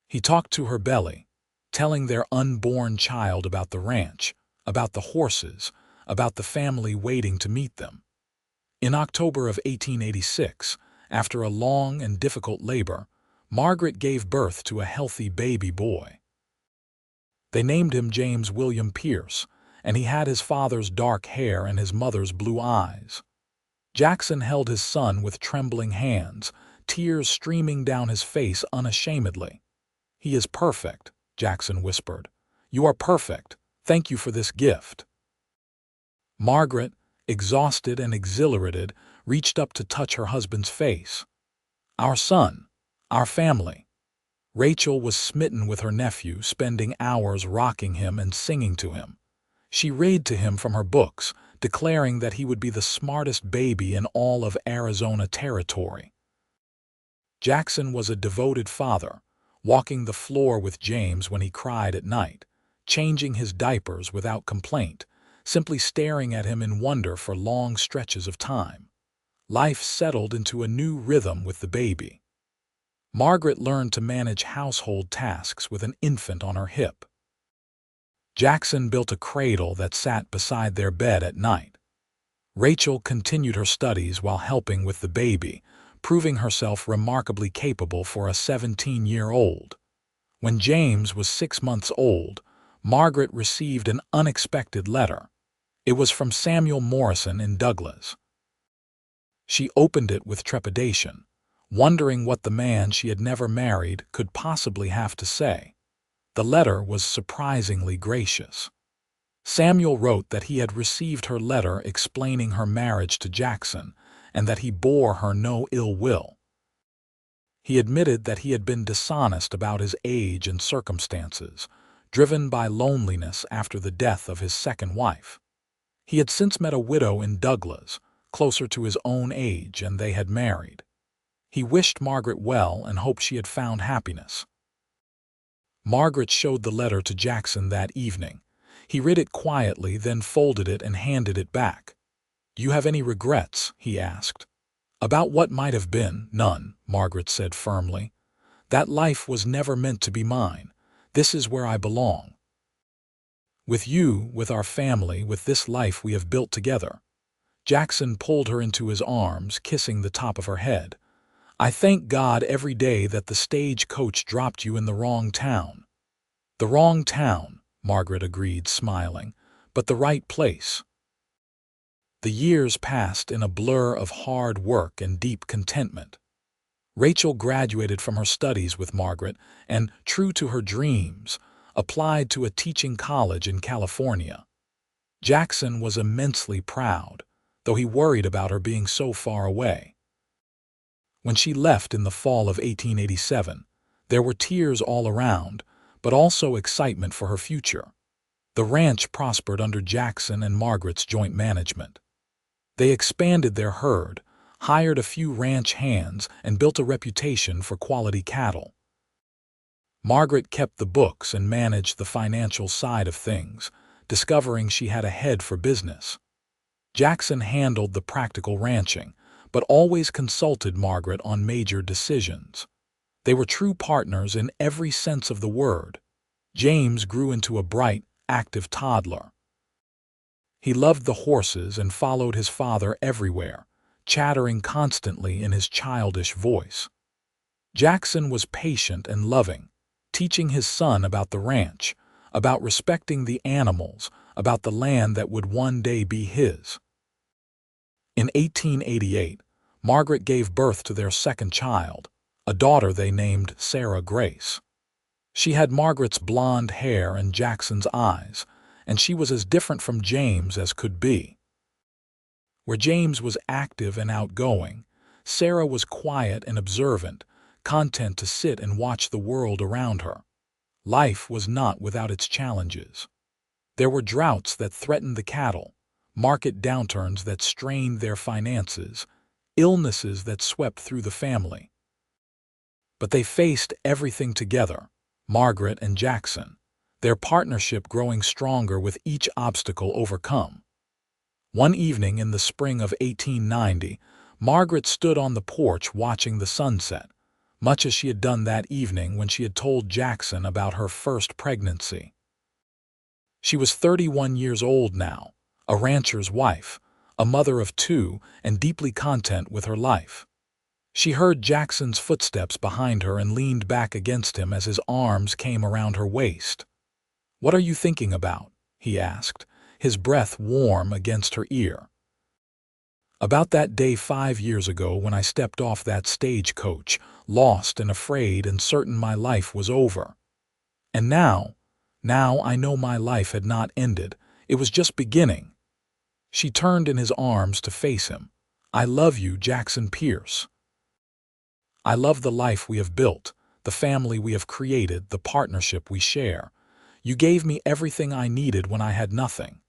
A: He talked to her belly, telling their unborn child about the ranch, about the horses, about the family waiting to meet them. In October of 1886, after a long and difficult labor, Margaret gave birth to a healthy baby boy. They named him James William Pierce, and he had his father's dark hair and his mother's blue eyes. Jackson held his son with trembling hands, tears streaming down his face unashamedly. "He is perfect," Jackson whispered. "You are perfect. Thank you for this gift." Margaret, exhausted and exhilarated, reached up to touch her husband's face. "Our son, our family." Rachel was smitten with her nephew, spending hours rocking him and singing to him. She read to him from her books, declaring that he would be the smartest baby in all of Arizona territory. Jackson was a devoted father, walking the floor with James when he cried at night, changing his diapers without complaint, simply staring at him in wonder for long stretches of time. Life settled into a new rhythm with the baby. Margaret learned to manage household tasks with an infant on her hip. Jackson built a cradle that sat beside their bed at night. Rachel continued her studies while helping with the baby, proving herself remarkably capable for a 17-year-old. When James was 6 months old, Margaret received an unexpected letter. It was from Samuel Morrison in Nogales. She opened it with trepidation, wondering what the man she had never married could possibly have to say. The letter was surprisingly gracious. Samuel wrote that he had received her letter explaining her marriage to Jackson and that he bore her no ill will. He admitted that he had been dishonest about his age and circumstances, driven by loneliness after the death of his second wife. He had since met a widow in Nogales, closer to his own age, and they had married. He wished Margaret well and hoped she had found happiness. Margaret showed the letter to Jackson that evening. He read it quietly, then folded it and handed it back. "You have any regrets?" he asked. "About what might have been?" "None," Margaret said firmly. "That life was never meant to be mine. This is where I belong. With you, with our family, with this life we have built together." Jackson pulled her into his arms, kissing the top of her head. "I thank God every day that the stagecoach dropped you in the wrong town." "The wrong town," Margaret agreed, smiling, "but the right place." The years passed in a blur of hard work and deep contentment. Rachel graduated from her studies with Margaret and, true to her dreams, applied to a teaching college in California. Jackson was immensely proud, though he worried about her being so far away. When she left in the fall of 1887, there were tears all around, but also excitement for her future. The ranch prospered under Jackson and Margaret's joint management. They expanded their herd, hired a few ranch hands, and built a reputation for quality cattle. Margaret kept the books and managed the financial side of things, discovering she had a head for business. Jackson handled the practical ranching, but always consulted Margaret on major decisions. They were true partners in every sense of the word. James grew into a bright, active toddler. He loved the horses and followed his father everywhere, chattering constantly in his childish voice. Jackson was patient and loving, teaching his son about the ranch, about respecting the animals, about the land that would one day be his. In 1888, Margaret gave birth to their second child, a daughter they named Sarah Grace. She had Margaret's blonde hair and Jackson's eyes, and she was as different from James as could be. Where James was active and outgoing, Sarah was quiet and observant, content to sit and watch the world around her. Life was not without its challenges. There were droughts that threatened the cattle, market downturns that strained their finances, illnesses that swept through the family. But they faced everything together, Margaret and Jackson, their partnership growing stronger with each obstacle overcome. One evening in the spring of 1890, Margaret stood on the porch watching the sunset, much as she had done that evening when she had told Jackson about her first pregnancy. She was 31 years old now, a rancher's wife, a mother of two, and deeply content with her life. She heard Jackson's footsteps behind her and leaned back against him as his arms came around her waist. "What are you thinking about?" he asked, his breath warm against her ear. "About that day 5 years ago when I stepped off that stagecoach, lost and afraid and certain my life was over. And now I know my life had not ended, it was just beginning." She turned in his arms to face him. "I love you, Jackson Pierce. I love the life we have built, the family we have created, the partnership we share. You gave me everything I needed when I had nothing.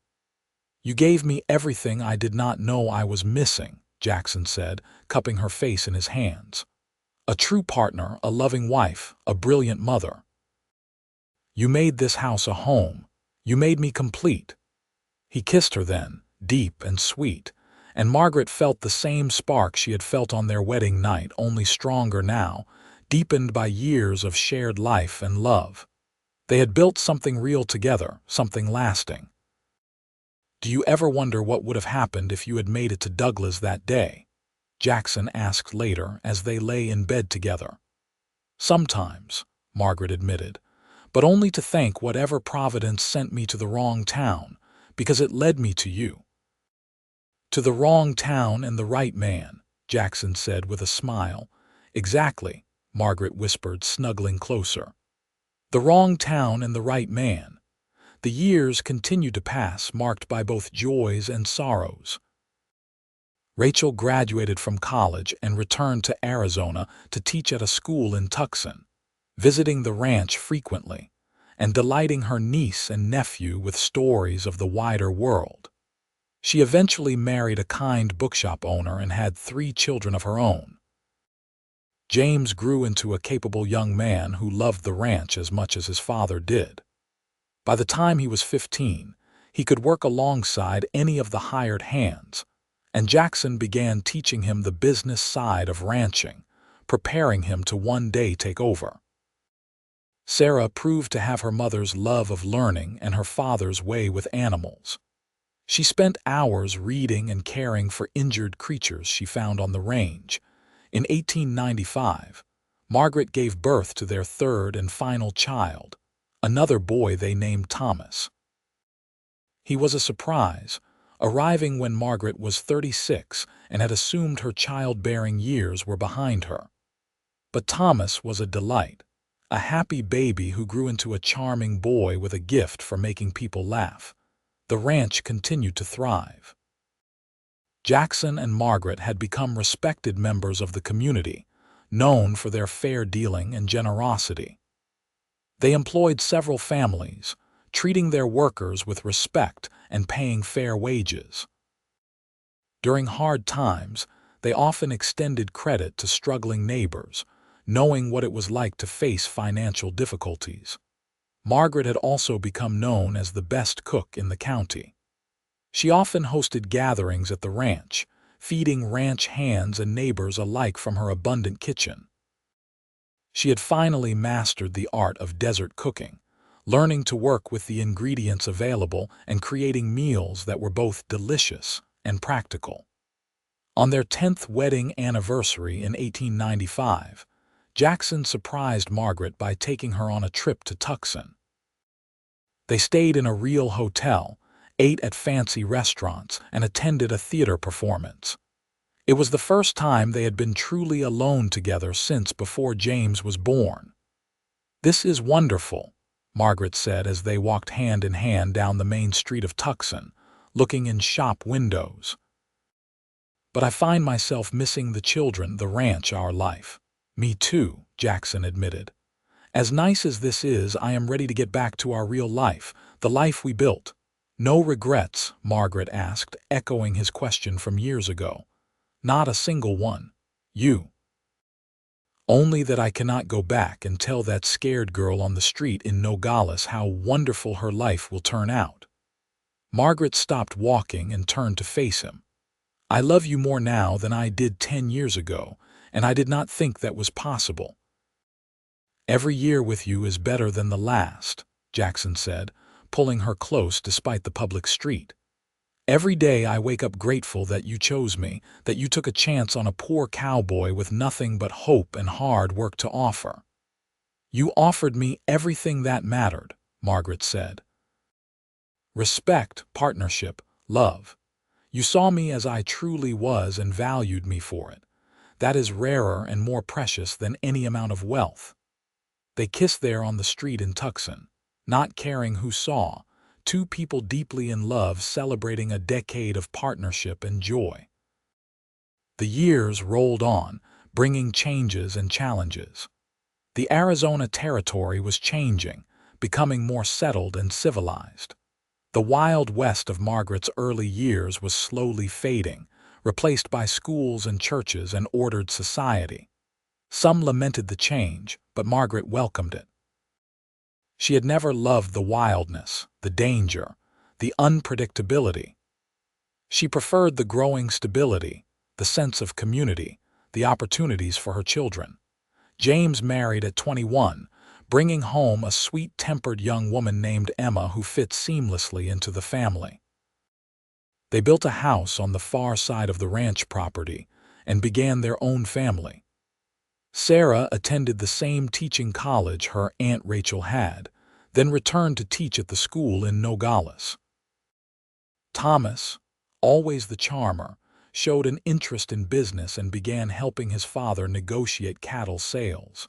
A: You gave me everything I did not know I was missing," Jackson said, cupping her face in his hands. "A true partner, a loving wife, a brilliant mother. You made this house a home. You made me complete." He kissed her then, deep and sweet, and Margaret felt the same spark she had felt on their wedding night, only stronger now, deepened by years of shared life and love. They had built something real together, something lasting. "Do you ever wonder what would have happened if you had made it to Douglas that day?" Jackson asked later as they lay in bed together. "Sometimes," Margaret admitted, "but only to thank whatever Providence sent me to the wrong town, because it led me to you." "To the wrong town and the right man," Jackson said with a smile. "Exactly," Margaret whispered, snuggling closer. "The wrong town and the right man." The years continued to pass, marked by both joys and sorrows. Rachel graduated from college and returned to Arizona to teach at a school in Tucson, visiting the ranch frequently, and delighting her niece and nephew with stories of the wider world. She eventually married a kind bookshop owner and had 3 children of her own. James grew into a capable young man who loved the ranch as much as his father did. By the time he was 15, he could work alongside any of the hired hands, and Jackson began teaching him the business side of ranching, preparing him to one day take over. Sarah proved to have her mother's love of learning and her father's way with animals. She spent hours reading and caring for injured creatures she found on the range. In 1895, Margaret gave birth to their third and final child, another boy they named Thomas. He was a surprise, arriving when Margaret was 36 and had assumed her childbearing years were behind her. But Thomas was a delight, a happy baby who grew into a charming boy with a gift for making people laugh. The ranch continued to thrive. Jackson and Margaret had become respected members of the community, known for their fair dealing and generosity. They employed several families, treating their workers with respect and paying fair wages. During hard times, they often extended credit to struggling neighbors, knowing what it was like to face financial difficulties. Margaret had also become known as the best cook in the county. She often hosted gatherings at the ranch, feeding ranch hands and neighbors alike from her abundant kitchen. She had finally mastered the art of desert cooking, learning to work with the ingredients available and creating meals that were both delicious and practical. On their 10th wedding anniversary in 1895, Jackson surprised Margaret by taking her on a trip to Tucson. They stayed in a real hotel, ate at fancy restaurants, and attended a theater performance. It was the first time they had been truly alone together since before James was born. "This is wonderful," Margaret said as they walked hand in hand down the main street of Tucson, looking in shop windows. "But I find myself missing the children, the ranch, our life." "Me too," Jackson admitted. "As nice as this is, I am ready to get back to our real life, the life we built." "No regrets?" Margaret asked, echoing his question from years ago. "Not a single one. You?" "Only that I cannot go back and tell that scared girl on the street in Nogales how wonderful her life will turn out." Margaret stopped walking and turned to face him. "I love you more now than I did 10 years ago, and I did not think that was possible." "Every year with you is better than the last," Jackson said, pulling her close despite the public street. "Every day I wake up grateful that you chose me, that you took a chance on a poor cowboy with nothing but hope and hard work to offer." "You offered me everything that mattered," Margaret said. "Respect, partnership, love. You saw me as I truly was and valued me for it. That is rarer and more precious than any amount of wealth." They kissed there on the street in Tucson, not caring who saw, two people deeply in love celebrating a decade of partnership and joy. The years rolled on, bringing changes and challenges. The Arizona territory was changing, becoming more settled and civilized. The Wild West of Margaret's early years was slowly fading, replaced by schools and churches and ordered society. Some lamented the change, but Margaret welcomed it. She had never loved the wildness, the danger, the unpredictability. She preferred the growing stability, the sense of community, the opportunities for her children. James married at 21, bringing home a sweet-tempered young woman named Emma who fit seamlessly into the family. They built a house on the far side of the ranch property and began their own family. Sarah attended the same teaching college her Aunt Rachel had, then returned to teach at the school in Nogales. Thomas, always the charmer, showed an interest in business and began helping his father negotiate cattle sales.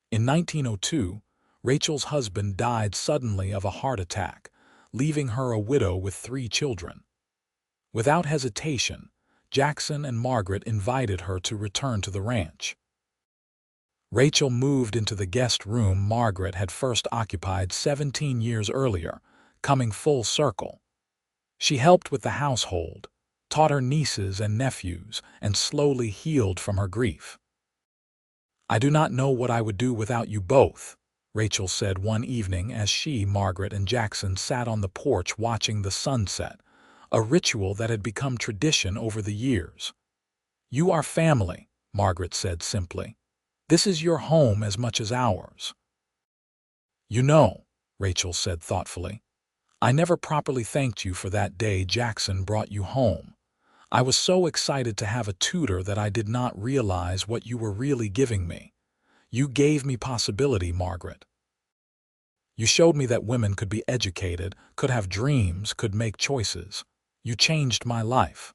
A: In 1902, Rachel's husband died suddenly of a heart attack, leaving her a widow with 3 children. Without hesitation, Jackson and Margaret invited her to return to the ranch. Rachel moved into the guest room Margaret had first occupied 17 years earlier, coming full circle. She helped with the household, taught her nieces and nephews, and slowly healed from her grief. "I do not know what I would do without you both," Rachel said one evening as she, Margaret, and Jackson sat on the porch watching the sunset, a ritual that had become tradition over the years. "You are family," Margaret said simply. "This is your home as much as ours." "You know," Rachel said thoughtfully, "I never properly thanked you for that day Jackson brought you home. I was so excited to have a tutor that I did not realize what you were really giving me. You gave me possibility, Margaret. You showed me that women could be educated, could have dreams, could make choices. You changed my life."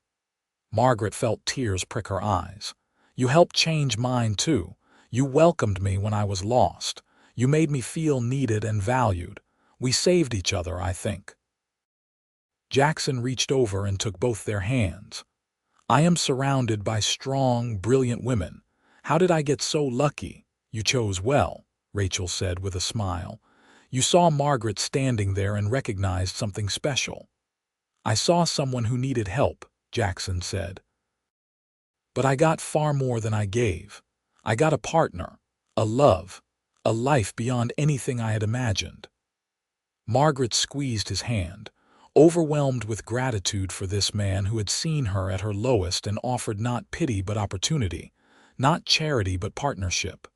A: Margaret felt tears prick her eyes. "You helped change mine too. You welcomed me when I was lost. You made me feel needed and valued. We saved each other, I think." Jackson reached over and took both their hands. "I am surrounded by strong, brilliant women. How did I get so lucky?" "You chose well," Rachel said with a smile. "You saw Margaret standing there and recognized something special." "I saw someone who needed help," Jackson said. "But I got far more than I gave. I got a partner, a love, a life beyond anything I had imagined." Margaret squeezed his hand, overwhelmed with gratitude for this man who had seen her at her lowest and offered not pity but opportunity, not charity but partnership.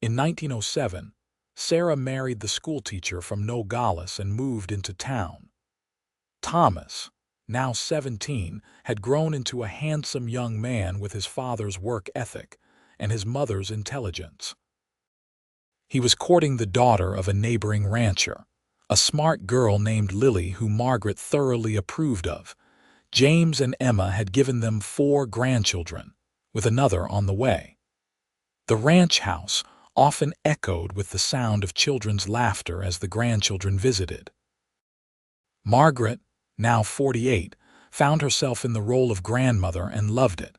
A: In 1907, Sarah married the schoolteacher from Nogales and moved into town. Thomas, now 17, had grown into a handsome young man with his father's work ethic and his mother's intelligence. He was courting the daughter of a neighboring rancher, a smart girl named Lily who Margaret thoroughly approved of. James and Emma had given them 4 grandchildren, with another on the way. The ranch house often echoed with the sound of children's laughter as the grandchildren visited. Margaret, now 48, found herself in the role of grandmother and loved it.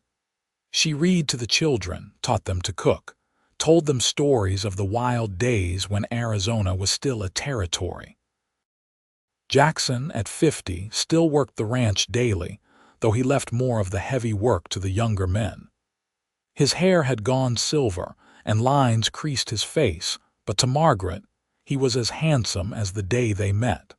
A: She read to the children, taught them to cook, told them stories of the wild days when Arizona was still a territory. Jackson, at 50, still worked the ranch daily, though he left more of the heavy work to the younger men. His hair had gone silver, and lines creased his face, but to Margaret, he was as handsome as the day they met.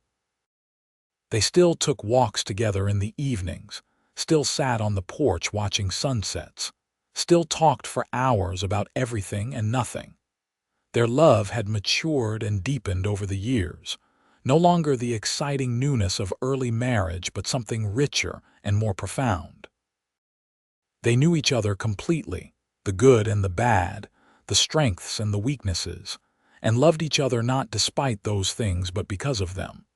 A: They still took walks together in the evenings, still sat on the porch watching sunsets, still talked for hours about everything and nothing. Their love had matured and deepened over the years, no longer the exciting newness of early marriage but something richer and more profound. They knew each other completely, the good and the bad, the strengths and the weaknesses, and loved each other not despite those things but because of them.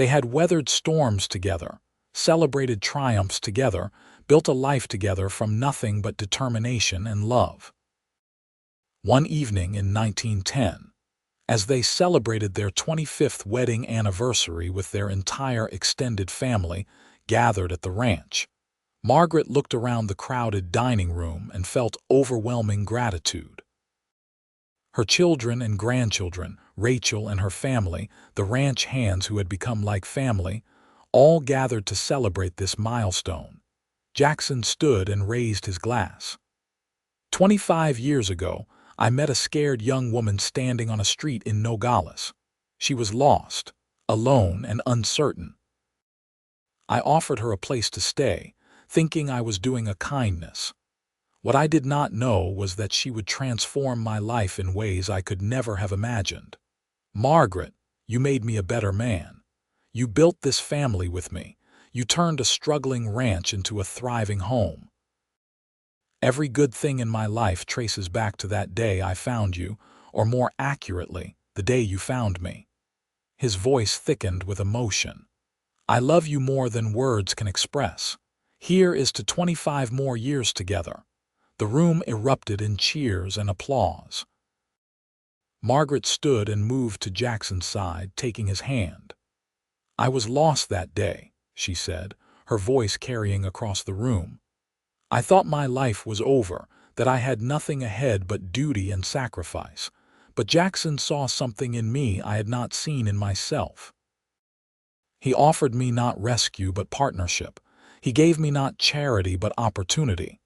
A: They had weathered storms together, celebrated triumphs together, built a life together from nothing but determination and love. One evening in 1910, as they celebrated their 25th wedding anniversary with their entire extended family gathered at the ranch, Margaret looked around the crowded dining room and felt overwhelming gratitude. Her children and grandchildren, Rachel and her family, the ranch hands who had become like family, all gathered to celebrate this milestone. Jackson stood and raised his glass. 25 years ago, I met a scared young woman standing on a street in Nogales. She was lost, alone, and uncertain. I offered her a place to stay, thinking I was doing a kindness. What I did not know was that she would transform my life in ways I could never have imagined. Margaret, you made me a better man. You built this family with me. You turned a struggling ranch into a thriving home. Every good thing in my life traces back to that day I found you, or more accurately, the day you found me. His voice thickened with emotion. I love you more than words can express. Here is to 25 more years together. The room erupted in cheers and applause. Margaret stood and moved to Jackson's side, taking his hand. I was lost that day, she said, her voice carrying across the room. I thought my life was over, that I had nothing ahead but duty and sacrifice. But Jackson saw something in me I had not seen in myself. He offered me not rescue but partnership. He gave me not charity but opportunity.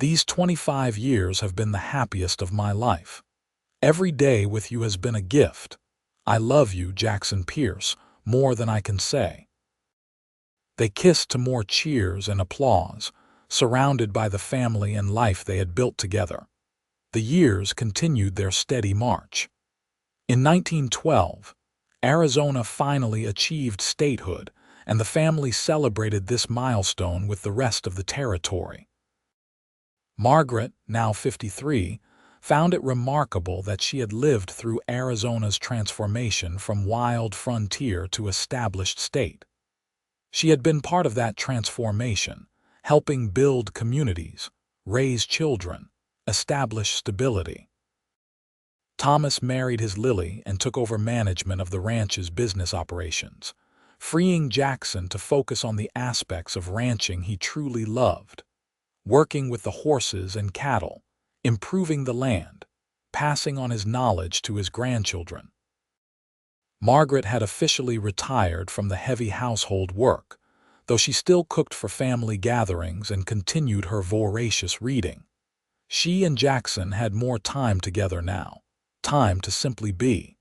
A: These 25 years have been the happiest of my life. Every day with you has been a gift. I love you, Jackson Pierce, more than I can say. They kissed to more cheers and applause, surrounded by the family and life they had built together. The years continued their steady march. In 1912, Arizona finally achieved statehood, and the family celebrated this milestone with the rest of the territory. Margaret, now 53, found it remarkable that she had lived through Arizona's transformation from wild frontier to established state. She had been part of that transformation, helping build communities, raise children, establish stability. Thomas married his Lily and took over management of the ranch's business operations, freeing Jackson to focus on the aspects of ranching he truly loved, working with the horses and cattle, improving the land, passing on his knowledge to his grandchildren. Margaret had officially retired from the heavy household work, though she still cooked for family gatherings and continued her voracious reading. She and Jackson had more time together now, time to simply be.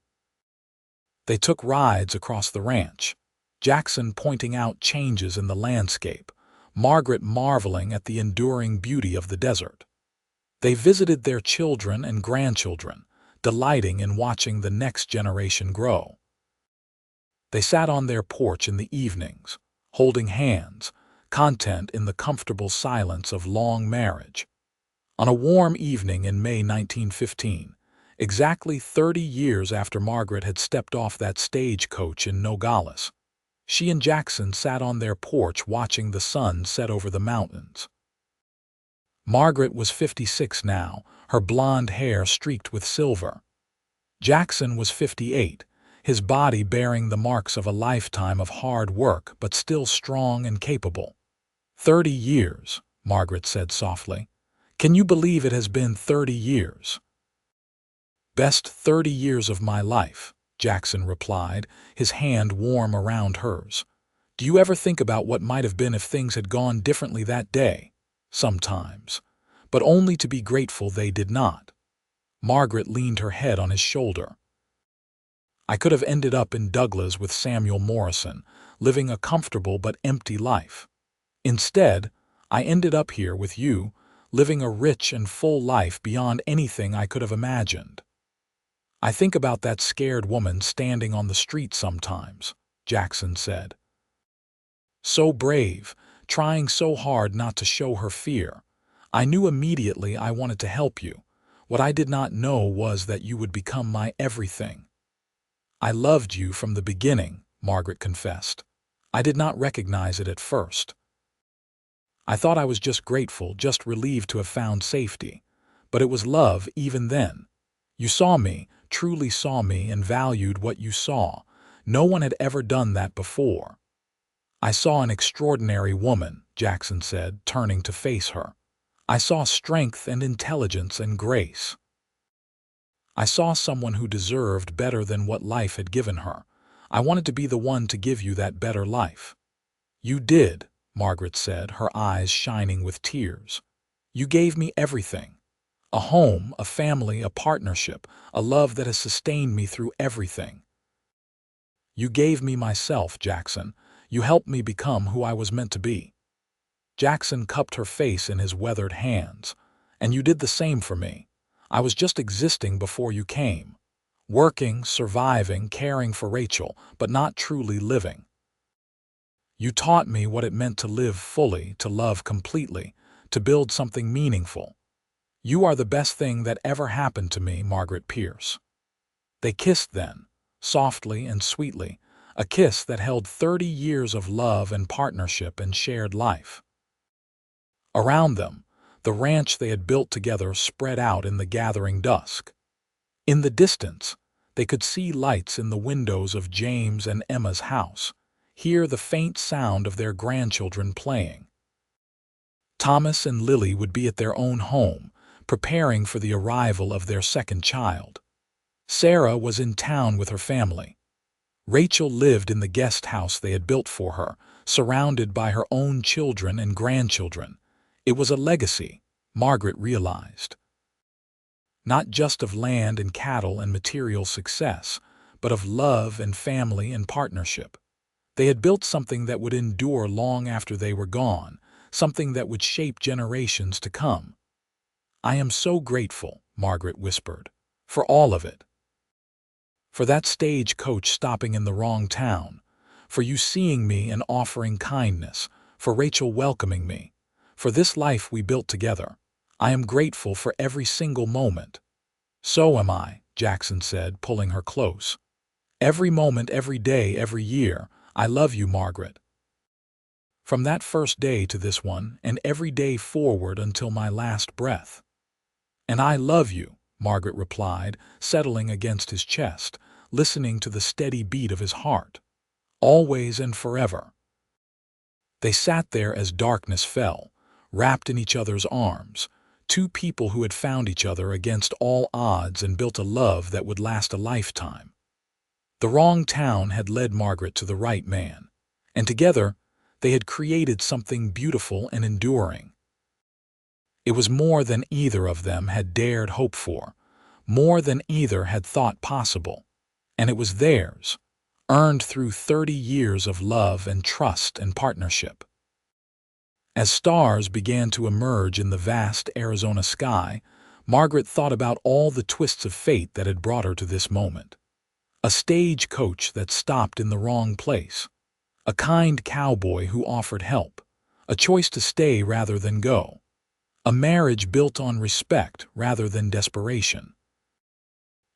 A: They took rides across the ranch, Jackson pointing out changes in the landscape, Margaret marveling at the enduring beauty of the desert. They visited their children and grandchildren, delighting in watching the next generation grow. They sat on their porch in the evenings, holding hands, content in the comfortable silence of long marriage. On a warm evening in May 1915, exactly 30 years after Margaret had stepped off that stagecoach in Nogales, she and Jackson sat on their porch watching the sun set over the mountains. Margaret was 56 now, her blonde hair streaked with silver. Jackson was 58, his body bearing the marks of a lifetime of hard work but still strong and capable. 30 years, Margaret said softly. Can you believe it has been 30 years? Best 30 years of my life, Jackson replied, his hand warm around hers. Do you ever think about what might have been if things had gone differently that day? Sometimes, but only to be grateful they did not. Margaret leaned her head on his shoulder. I could have ended up in Douglas with Samuel Morrison, living a comfortable but empty life. Instead, I ended up here with you, living a rich and full life beyond anything I could have imagined. I think about that scared woman standing on the street sometimes, Jackson said. So brave, trying so hard not to show her fear. I knew immediately I wanted to help you. What I did not know was that you would become my everything. I loved you from the beginning, Margaret confessed. I did not recognize it at first. I thought I was just grateful, just relieved to have found safety. But it was love even then. You saw me, truly saw me, and valued what you saw. No one had ever done that before. I saw an extraordinary woman, Jackson said, turning to face her. I saw strength and intelligence and grace. I saw someone who deserved better than what life had given her. I wanted to be the one to give you that better life. You did, Margaret said, her eyes shining with tears. You gave me everything. A home, a family, a partnership, a love that has sustained me through everything. You gave me myself, Jackson. You helped me become who I was meant to be. Jackson cupped her face in his weathered hands. And you did the same for me. I was just existing before you came. Working, surviving, caring for Rachel, but not truly living. You taught me what it meant to live fully, to love completely, to build something meaningful. You are the best thing that ever happened to me, Margaret Pierce. They kissed then, softly and sweetly, a kiss that held 30 years of love and partnership and shared life. Around them, the ranch they had built together spread out in the gathering dusk. In the distance, they could see lights in the windows of James and Emma's house, hear the faint sound of their grandchildren playing. Thomas and Lily would be at their own home, preparing for the arrival of their second child. Sarah was in town with her family. Rachel lived in the guest house they had built for her, surrounded by her own children and grandchildren. It was a legacy, Margaret realized. Not just of land and cattle and material success, but of love and family and partnership. They had built something that would endure long after they were gone, something that would shape generations to come. I am so grateful, Margaret whispered, for all of it. For that stagecoach stopping in the wrong town, for you seeing me and offering kindness, for Rachel welcoming me, for this life we built together. I am grateful for every single moment. So am I, Jackson said, pulling her close. Every moment, every day, every year. I love you, Margaret. From that first day to this one, and every day forward until my last breath. And I love you, Margaret replied, settling against his chest, listening to the steady beat of his heart. Always and forever. They sat there as darkness fell, wrapped in each other's arms, two people who had found each other against all odds and built a love that would last a lifetime. The wrong town had led Margaret to the right man, and together they had created something beautiful and enduring. It was more than either of them had dared hope for, more than either had thought possible, and it was theirs, earned through 30 years of love and trust and partnership. As stars began to emerge in the vast Arizona sky, Margaret thought about all the twists of fate that had brought her to this moment. A stagecoach that stopped in the wrong place, a kind cowboy who offered help, a choice to stay rather than go, a marriage built on respect rather than desperation.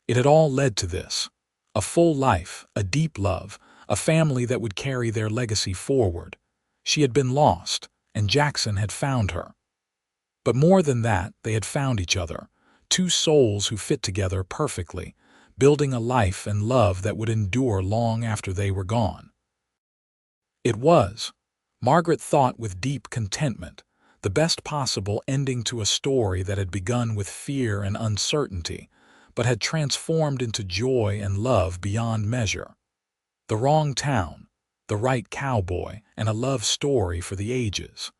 A: It had all led to this, a full life, a deep love, a family that would carry their legacy forward. She had been lost, and Jackson had found her. But more than that, they had found each other, two souls who fit together perfectly, building a life and love that would endure long after they were gone. It was, Margaret thought with deep contentment, the best possible ending to a story that had begun with fear and uncertainty, but had transformed into joy and love beyond measure. The wrong town, the right cowboy, and a love story for the ages.